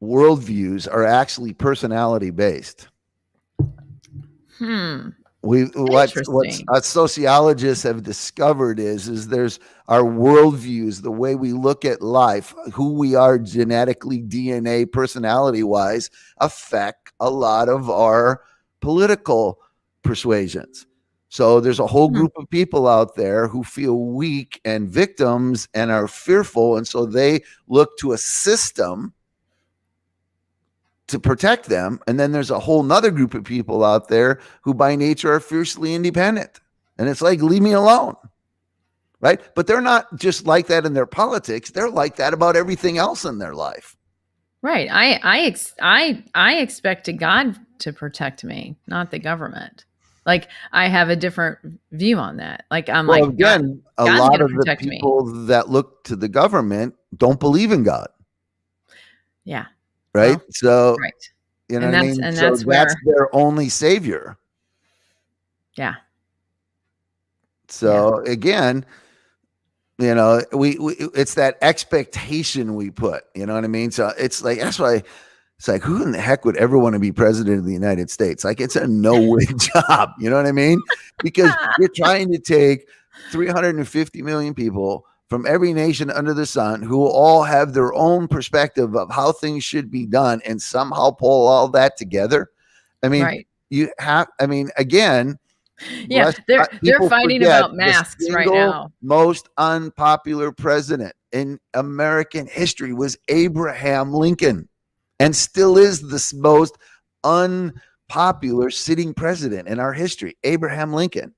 worldviews are actually personality based. What sociologists have discovered is there's our worldviews, the way we look at life, who we are genetically, DNA, personality wise, affect a lot of our political persuasions. So there's a whole group of people out there who feel weak and victims and are fearful, and so they look to a system to protect them. And then there's a whole nother group of people out there who by nature are fiercely independent. And it's like, leave me alone. Right. But they're not just like that in their politics. They're like that about everything else in their life. Right. I expect God to protect me, not the government. Like, I have a different view on that. Like, I'm again, a lot of the people that look to the government don't believe in God. Yeah. Right. Well, so, right. You know what I mean? And that's their only savior. Yeah. So again, we it's that expectation we put, you know what I mean? So it's like, that's why it's like, who in the heck would ever want to be president of the United States? Like, it's a no-win job. You know what I mean? Because you're trying to take 350 million people from every nation under the sun who all have their own perspective of how things should be done and somehow pull all that together. I mean, again, yeah, they're fighting about masks right now. Most unpopular president in American history was Abraham Lincoln, and still is the most unpopular sitting president in our history, Abraham Lincoln.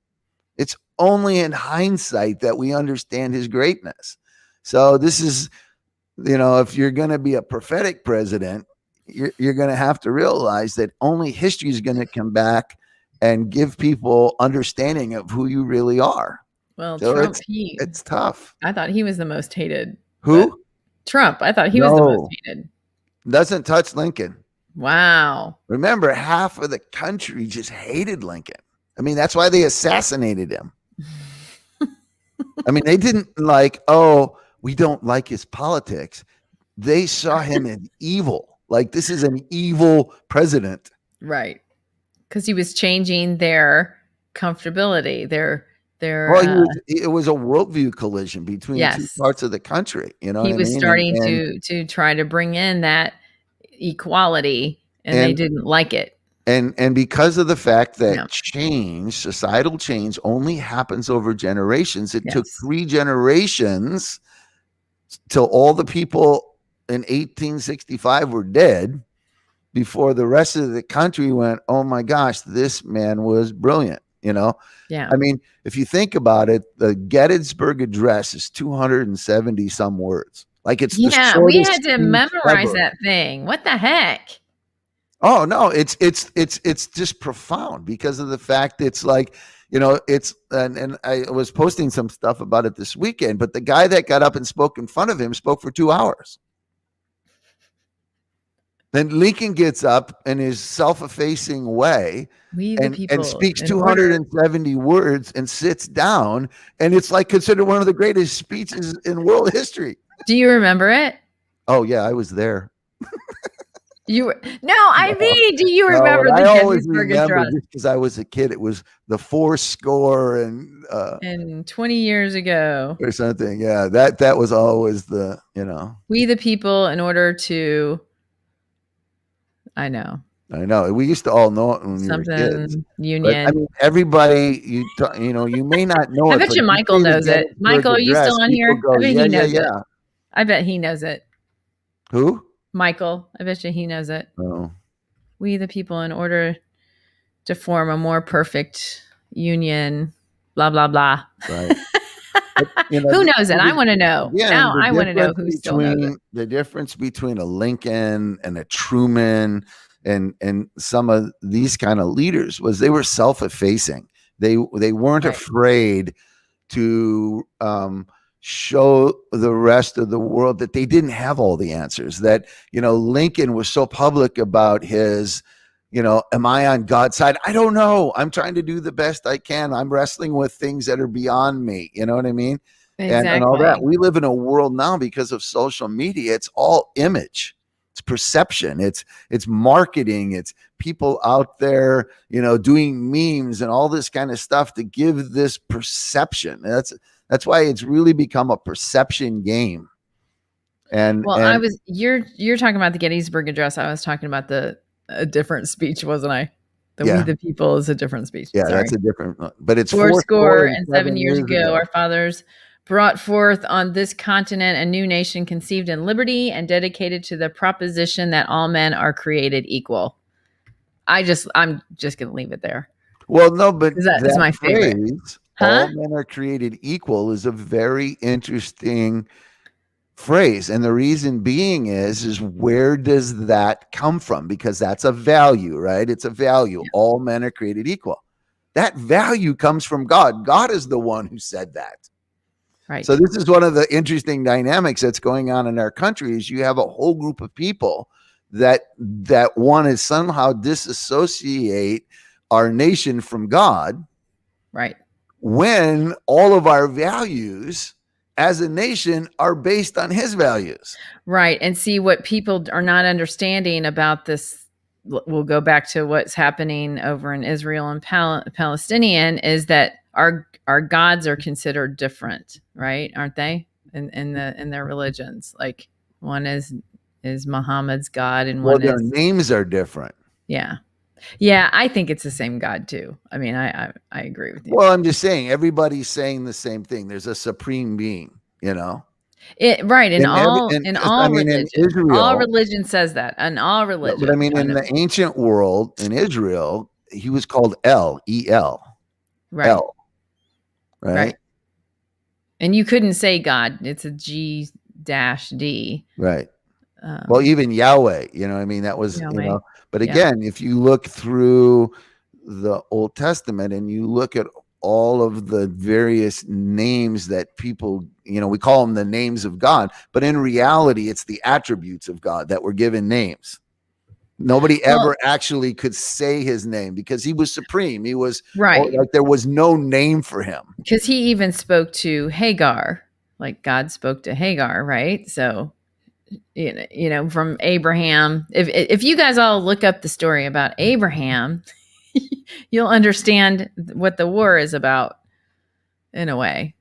It's only in hindsight that we understand his greatness. So this is, if you're going to be a prophetic president, you're going to have to realize that only history is going to come back and give people understanding of who you really are. Well, so Trump, it's tough. I thought he was the most hated. Who? Trump. I thought he was the most hated. Doesn't touch Lincoln. Wow. Remember, half of the country just hated Lincoln. I mean, that's why they assassinated him. I mean, they didn't we don't like his politics. They saw him as evil. Like, this is an evil president. Right. Because he was changing their comfortability, it was a worldview collision between two parts of the country. You know, he was starting to try to bring in that equality, and they didn't like it. And because of the fact that societal change only happens over generations, it took 3 generations till all the people in 1865 were dead before the rest of the country went, oh my gosh, this man was brilliant. Yeah. I mean, if you think about it, the Gettysburg Address is 270 some words. Like, it's the shortest we had to memorize that thing. What the heck? Oh no, it's just profound because of the fact it's like, it's and I was posting some stuff about it this weekend, but the guy that got up and spoke in front of him spoke for 2 hours. Then Lincoln gets up in his self-effacing way and speaks 270 words and sits down, and it's like considered one of the greatest speeches in world history. Do you remember it? Oh yeah, I was there. Do you remember the Gettysburg Address? Just because I was a kid, it was the 400 and 20 years ago or something. Yeah, that was always the we the people in order to. I know. We used to all know it when we were kids. Union. But, I mean, everybody, you may not know it. I bet you Michael knows it. Michael, are you still on here? I bet he knows it. I bet he knows it. Who? Michael. I bet you he knows it. Oh. We the people in order to form a more perfect union, blah, blah, blah. Right. But, who knows it? I want to know. Now I want to know who still knows it. The difference between a Lincoln and a Truman and some of these kind of leaders was they were self-effacing. They weren't afraid to show the rest of the world that they didn't have all the answers. That, Lincoln was so public about his, am I on God's side? I don't know. I'm trying to do the best I can. I'm wrestling with things that are beyond me. You know what I mean? Exactly. And all that. We live in a world now, because of social media, it's all image. It's perception. It's marketing. It's people out there, doing memes and all this kind of stuff to give this perception. That's why it's really become a perception game. You're talking about the Gettysburg Address. I was talking about a different speech, wasn't I? We the people is a different speech. Yeah, that's a different, but it's fourscore and 7 years ago. Our fathers brought forth on this continent a new nation conceived in liberty and dedicated to the proposition that all men are created equal. I'm just going to leave it there. Well, no, but that's my favorite. Phrase, all men are created equal, is a very interesting phrase. And the reason being is where does that come from? Because that's a value, right? It's a value. Yeah. All men are created equal. That value comes from God. God is the one who said that. Right. So this is one of the interesting dynamics that's going on in our country, is you have a whole group of people that want to somehow disassociate our nation from God. Right. When all of our values as a nation are based on his values. Right. And see, what people are not understanding about this, we'll go back to what's happening over in Israel and Palestinian, is that our gods are considered different, right? Aren't they? In their religions, like one is Muhammad's God, and one their names are different. Yeah, I think it's the same God too. I mean, I agree with you. Well, I'm just saying, everybody's saying the same thing. There's a supreme being, Right. In all religions, all religion says that. In all religions. But I mean, in the ancient world, in Israel, he was called El. Right. El. Right. And you couldn't say God. It's a G-D. Right. Well, even Yahweh, I mean, that was, Yahweh. But again, if you look through the Old Testament and you look at all of the various names that people, we call them the names of God, but in reality, it's the attributes of God that were given names. Nobody ever actually could say his name, because he was supreme. He was right. Like there was no name for him. Because he even spoke to Hagar, like God spoke to Hagar, right? So, from Abraham, if you guys all look up the story about Abraham, you'll understand what the war is about in a way.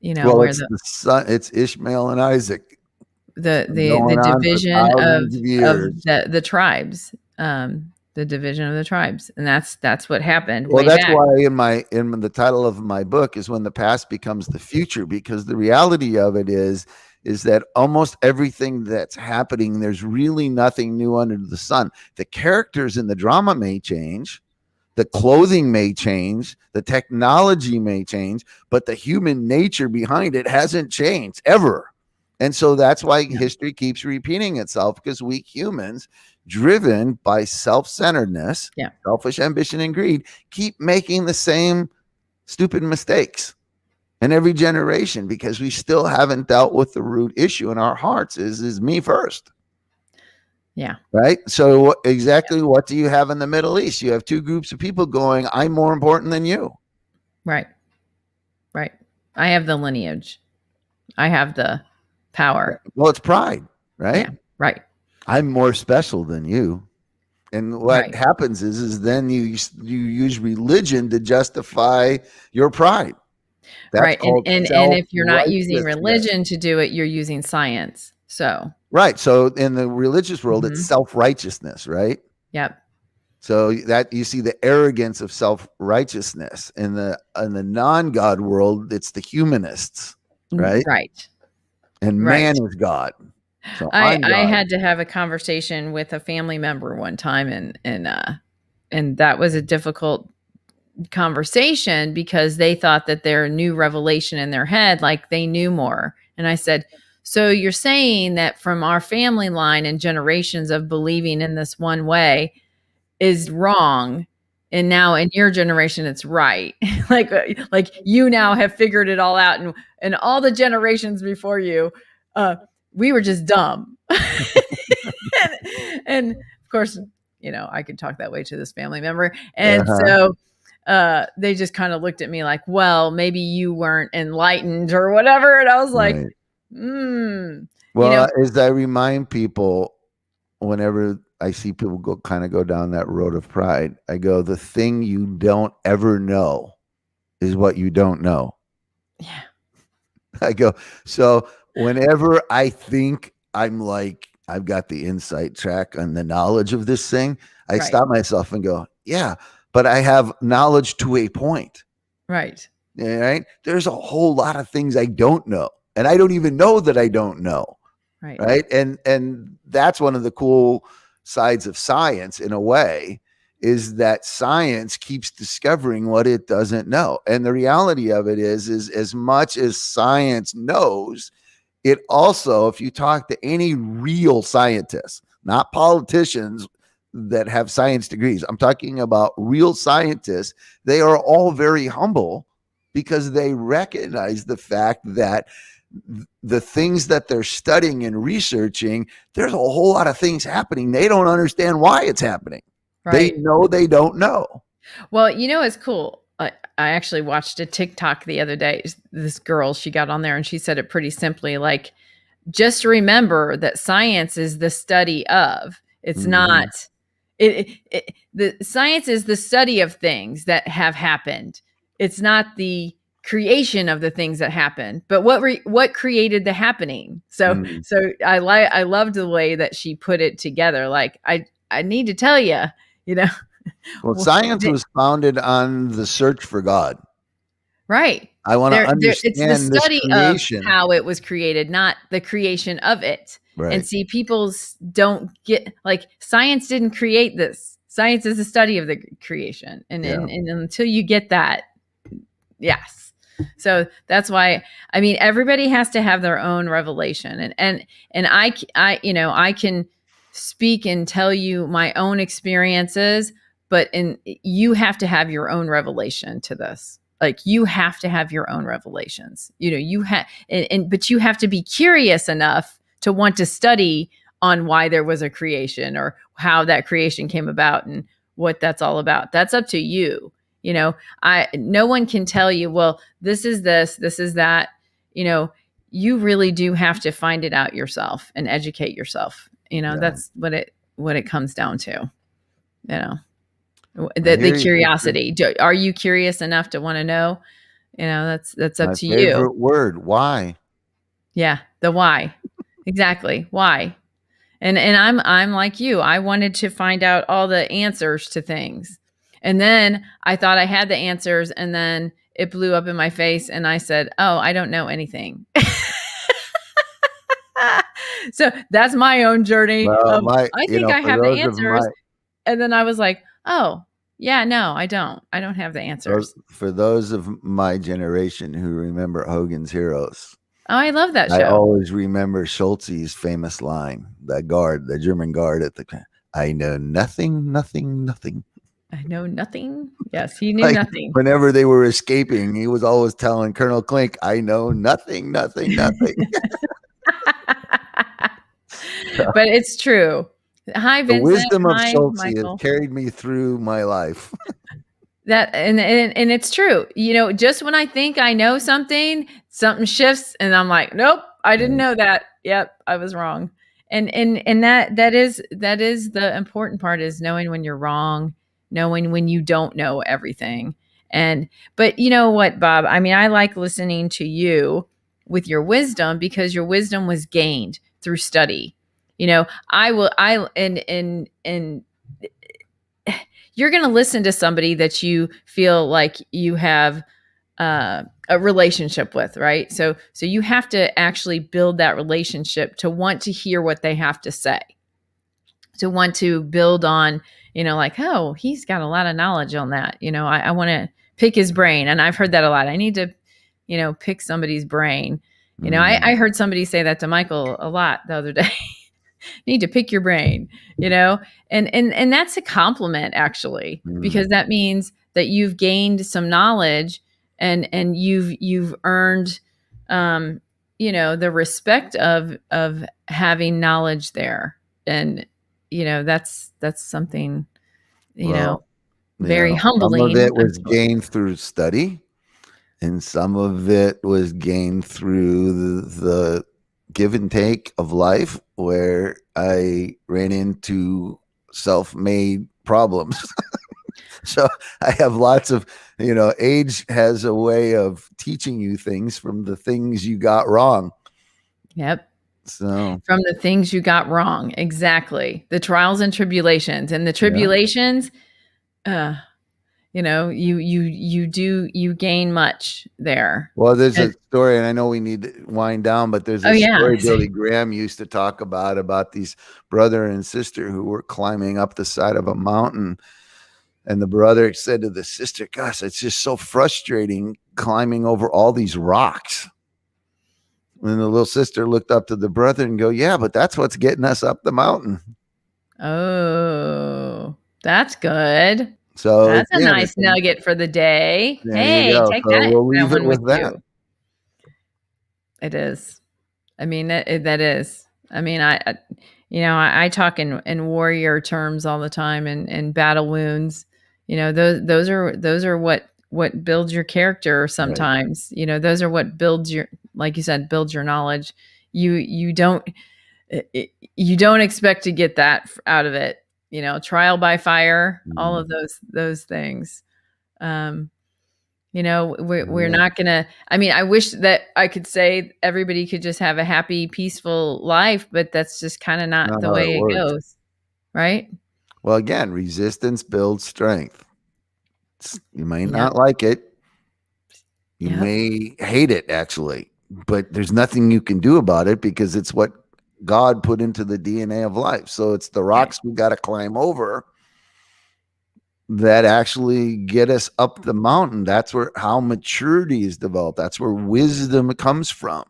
Where it's the son, it's Ishmael and Isaac. The division of the tribes, the division of the tribes, and that's what happened. Well, that's why in the title of my book is When the Past Becomes the Future, because the reality of it is that almost everything that's happening, there's really nothing new under the sun. The characters in the drama may change, the clothing may change, the technology may change, but the human nature behind it hasn't changed ever. And so that's why history keeps repeating itself, because we humans, driven by self-centeredness, selfish ambition and greed, keep making the same stupid mistakes in every generation, because we still haven't dealt with the root issue in our hearts is me first. Yeah. Right. So what do you have in the Middle East? You have two groups of people going, I'm more important than you. Right. Right. I have the lineage. I have the power. Well, it's pride, right? Yeah, right. I'm more special than you. And what happens is then you use religion to justify your pride. That's right. And if you're not using religion to do it, you're using science. So right. So in the religious world, it's self-righteousness, right? Yep. So that you see the arrogance of self-righteousness. In the non-God world, it's the humanists, right? Right. And man is God. So I had to have a conversation with a family member one time, and that was a difficult conversation, because they thought that their new revelation in their head, like they knew more. And I said, so you're saying that from our family line and generations of believing in this one way is wrong, And now in your generation, it's right. like you now have figured it all out, and all the generations before you, we were just dumb. and of course, I could talk that way to this family member. And so they just kind of looked at me like, well, maybe you weren't enlightened or whatever. And I was like, Well, as I remind people, whenever I see people go down that road of pride, I go, the thing you don't ever know is what you don't know. Yeah. I go, so whenever I think I'm like, I've got the insight track on the knowledge of this thing, I stop myself and go, yeah, but I have knowledge to a point. Right. Right. There's a whole lot of things I don't know, and I don't even know that I don't know. Right. Right. And that's one of the cool sides of science, in a way, is that science keeps discovering what it doesn't know. And the reality of it is as much as science knows, it also, if you talk to any real scientists, not politicians that have science degrees, I'm talking about real scientists, they are all very humble because they recognize the fact that the things that they're studying and researching, there's a whole lot of things happening. They don't understand why it's happening. Right. They know they don't know. Well, it's cool. I actually watched a TikTok the other day. This girl, she got on there and she said it pretty simply, like, just remember that science is the study of. It's not. The science is the study of things that have happened. It's not the creation of the things that happen, but what created the happening. So I loved the way that she put it together. Like, I need to tell you, well, science was founded on the search for God. Right. I want to understand it's the study of how it was created, not the creation of it. Right. And see, people don't get, like, science didn't create this. Science is the study of the creation. And until you get that, yes. So that's why, I mean, everybody has to have their own revelation. And I can speak and tell you my own experiences, but you have to have your own revelation to this. Like, you have to have your own revelations. You have, but you have to be curious enough to want to study on why there was a creation or how that creation came about and what that's all about. That's up to you. No one can tell you, well, this is this is that. You really do have to find it out yourself and educate yourself. That's what it comes down to. The curiosity. Are you curious enough to want to know? That's up to you. My favorite word, why? Yeah, the why. Exactly. Why? And I'm like you. I wanted to find out all the answers to things. And then I thought I had the answers, and then it blew up in my face and I said, "Oh, I don't know anything." So that's my own journey. Well, I think I have the answers. And then I was like, "Oh, yeah, no, I don't. I don't have the answers." For those of my generation who remember Hogan's Heroes. Oh, I love that show. I always remember Schulze's famous line, the German guard I know nothing, nothing, nothing. I know nothing. Yes, he knew nothing. Whenever they were escaping, he was always telling Colonel Klink, I know nothing, nothing, nothing. But it's true. Hi, Vincent. The wisdom of Schulze has carried me through my life. And it's true. Just when I think I know something shifts and I'm like, nope, I didn't know that. Yep, I was wrong. And that is the important part, is knowing when you're wrong, knowing when you don't know everything. But you know what, Bob? I mean, I like listening to you with your wisdom, because your wisdom was gained through study. You're going to listen to somebody that you feel like you have a relationship with, right? So you have to actually build that relationship to want to hear what they have to say, to want to build on, like, oh, he's got a lot of knowledge on that. I want to pick his brain. And I've heard that a lot. I need to, pick somebody's brain. I heard somebody say that to Michael a lot the other day. need to pick your brain, and that's a compliment actually, because that means that you've gained some knowledge and you've earned, the respect of having knowledge there. And, that's something, very humbling. Some of it was gained through study, and some of it was gained through the give and take of life, where I ran into self-made problems. So I have lots of, age has a way of teaching you things from the things you got wrong. Yep. So from the things you got wrong. Exactly. The trials and tribulations, and the tribulations, you gain much there. Well, there's a story, and I know we need to wind down, but there's a story Billy Graham used to talk about these brother and sister who were climbing up the side of a mountain. And the brother said to the sister, "Gosh, it's just so frustrating climbing over all these rocks." And the little sister looked up to the brother and go, "Yeah, but that's what's getting us up the mountain." Oh, that's good. So that's a nice nugget for the day. Hey, take that. We'll leave it with that. It is. I mean, that is. I mean, I talk in warrior terms all the time, and battle wounds. Those are what builds your character sometimes. Right. Those are what builds your, like you said, builds your knowledge. You don't expect to get that out of it. Trial by fire, all of those things. We're not gonna, I wish that I could say everybody could just have a happy, peaceful life, but that's just kind of not the way it goes. Right. Well, again, resistance builds strength. You may not like it. You may hate it, actually, but there's nothing you can do about it, because it's what God put into the DNA of life. So it's the rocks we got to climb over that actually get us up the mountain. That's how maturity is developed. That's where wisdom comes from.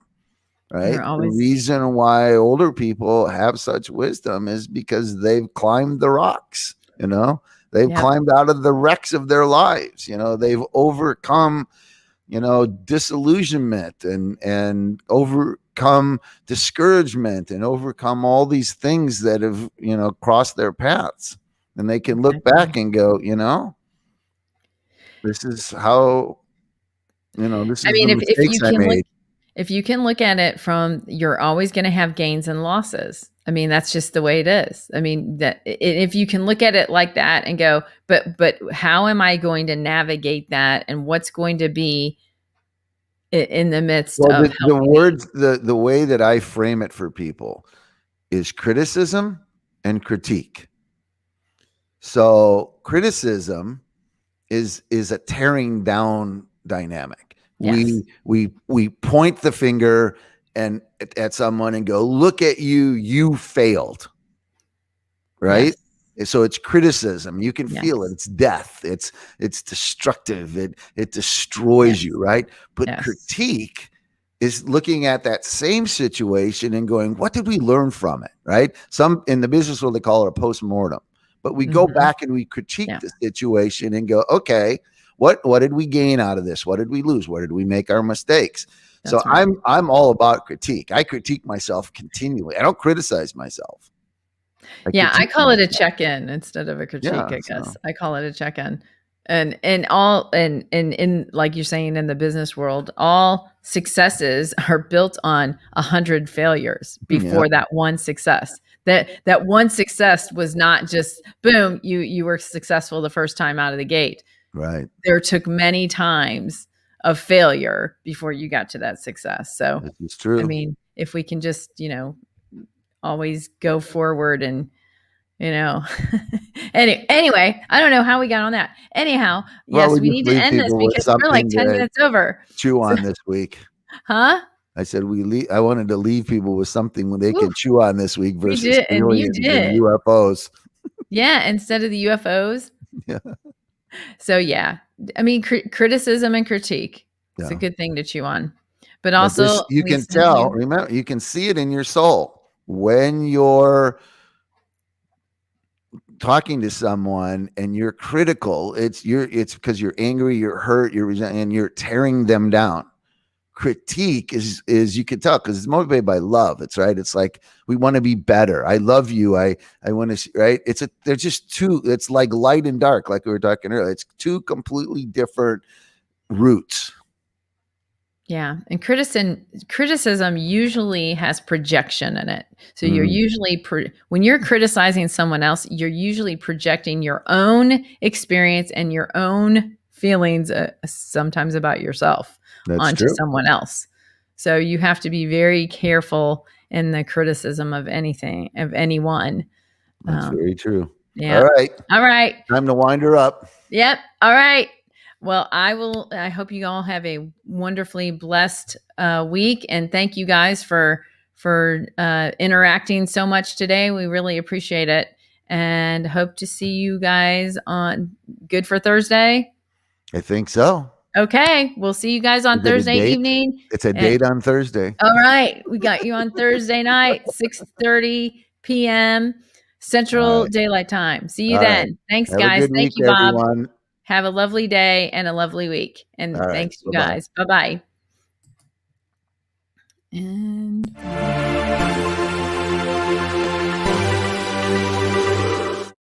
Right. The reason why older people have such wisdom is because they've climbed the rocks, they've climbed out of the wrecks of their lives. They've overcome, disillusionment and overcome discouragement and overcome all these things that have, crossed their paths. And they can look back and go, this is how, this is the mistakes I made. If you can look at it from, you're always going to have gains and losses. That's just the way it is. That if you can look at it like that and go, but how am I going to navigate that, and what's going to be in the midst of the way that I frame it for people is criticism and critique. So criticism is a tearing down dynamic. Yes. We point the finger and at someone and go, "Look at you, you failed." Right? Yes. So it's criticism. You can feel it. It's death. It's destructive. It destroys you, right? But critique is looking at that same situation and going, "What did we learn from it?" Right? Some in the business world, they call it a post-mortem. But we go back and we critique the situation and go, "Okay, what did we gain out of this? What did we lose? Where did we make our mistakes?" That's right. I'm all about critique. I critique myself continually. I don't criticize myself. I call it a check-in instead of a critique, I guess. I call it a check-in. And like you're saying, in the business world, all successes are built on 100 failures before that one success. That one success was not just boom, you were successful the first time out of the gate. Right. There took many times of failure before you got to that success. So it's true. If we can just, always go forward and, anyway, I don't know how we got on that. Anyhow, we need to end this because we're like 10 minutes over. Chew on this week. Huh? I said I wanted to leave people with something when they can chew on this week versus aliens and UFOs. Instead of the UFOs. Yeah. So criticism and critique. Yeah. It's a good thing to chew on. But also you can tell, remember, you can see it in your soul. when you're talking to someone and you're critical, it's because you're angry, you're hurt, and you're tearing them down. Critique is you can tell because it's motivated by love. It's right. It's like we want to be better. I love you. I want to right. They're just two. It's like light and dark, like we were talking earlier. It's two completely different roots. Yeah. And criticism usually has projection in it. So you're usually, when you're criticizing someone else, you're usually projecting your own experience and your own feelings, sometimes about yourself, onto someone else. So you have to be very careful in the criticism of anything, of anyone. That's very true. Yeah. All right. Time to wind her up. Yep. All right. Well, I hope you all have a wonderfully blessed week. And thank you guys for interacting so much today. We really appreciate it. And hope to see you guys on Good for Thursday. I think so. Okay. We'll see you guys on Thursday evening. It's a date on Thursday. All right. We got you on Thursday night, 6:30 p.m. Central Daylight Time. See you then. Thanks, guys. Thank you, Bob. Everyone. Have a lovely day and a lovely week. And thanks, you guys. Bye-bye. And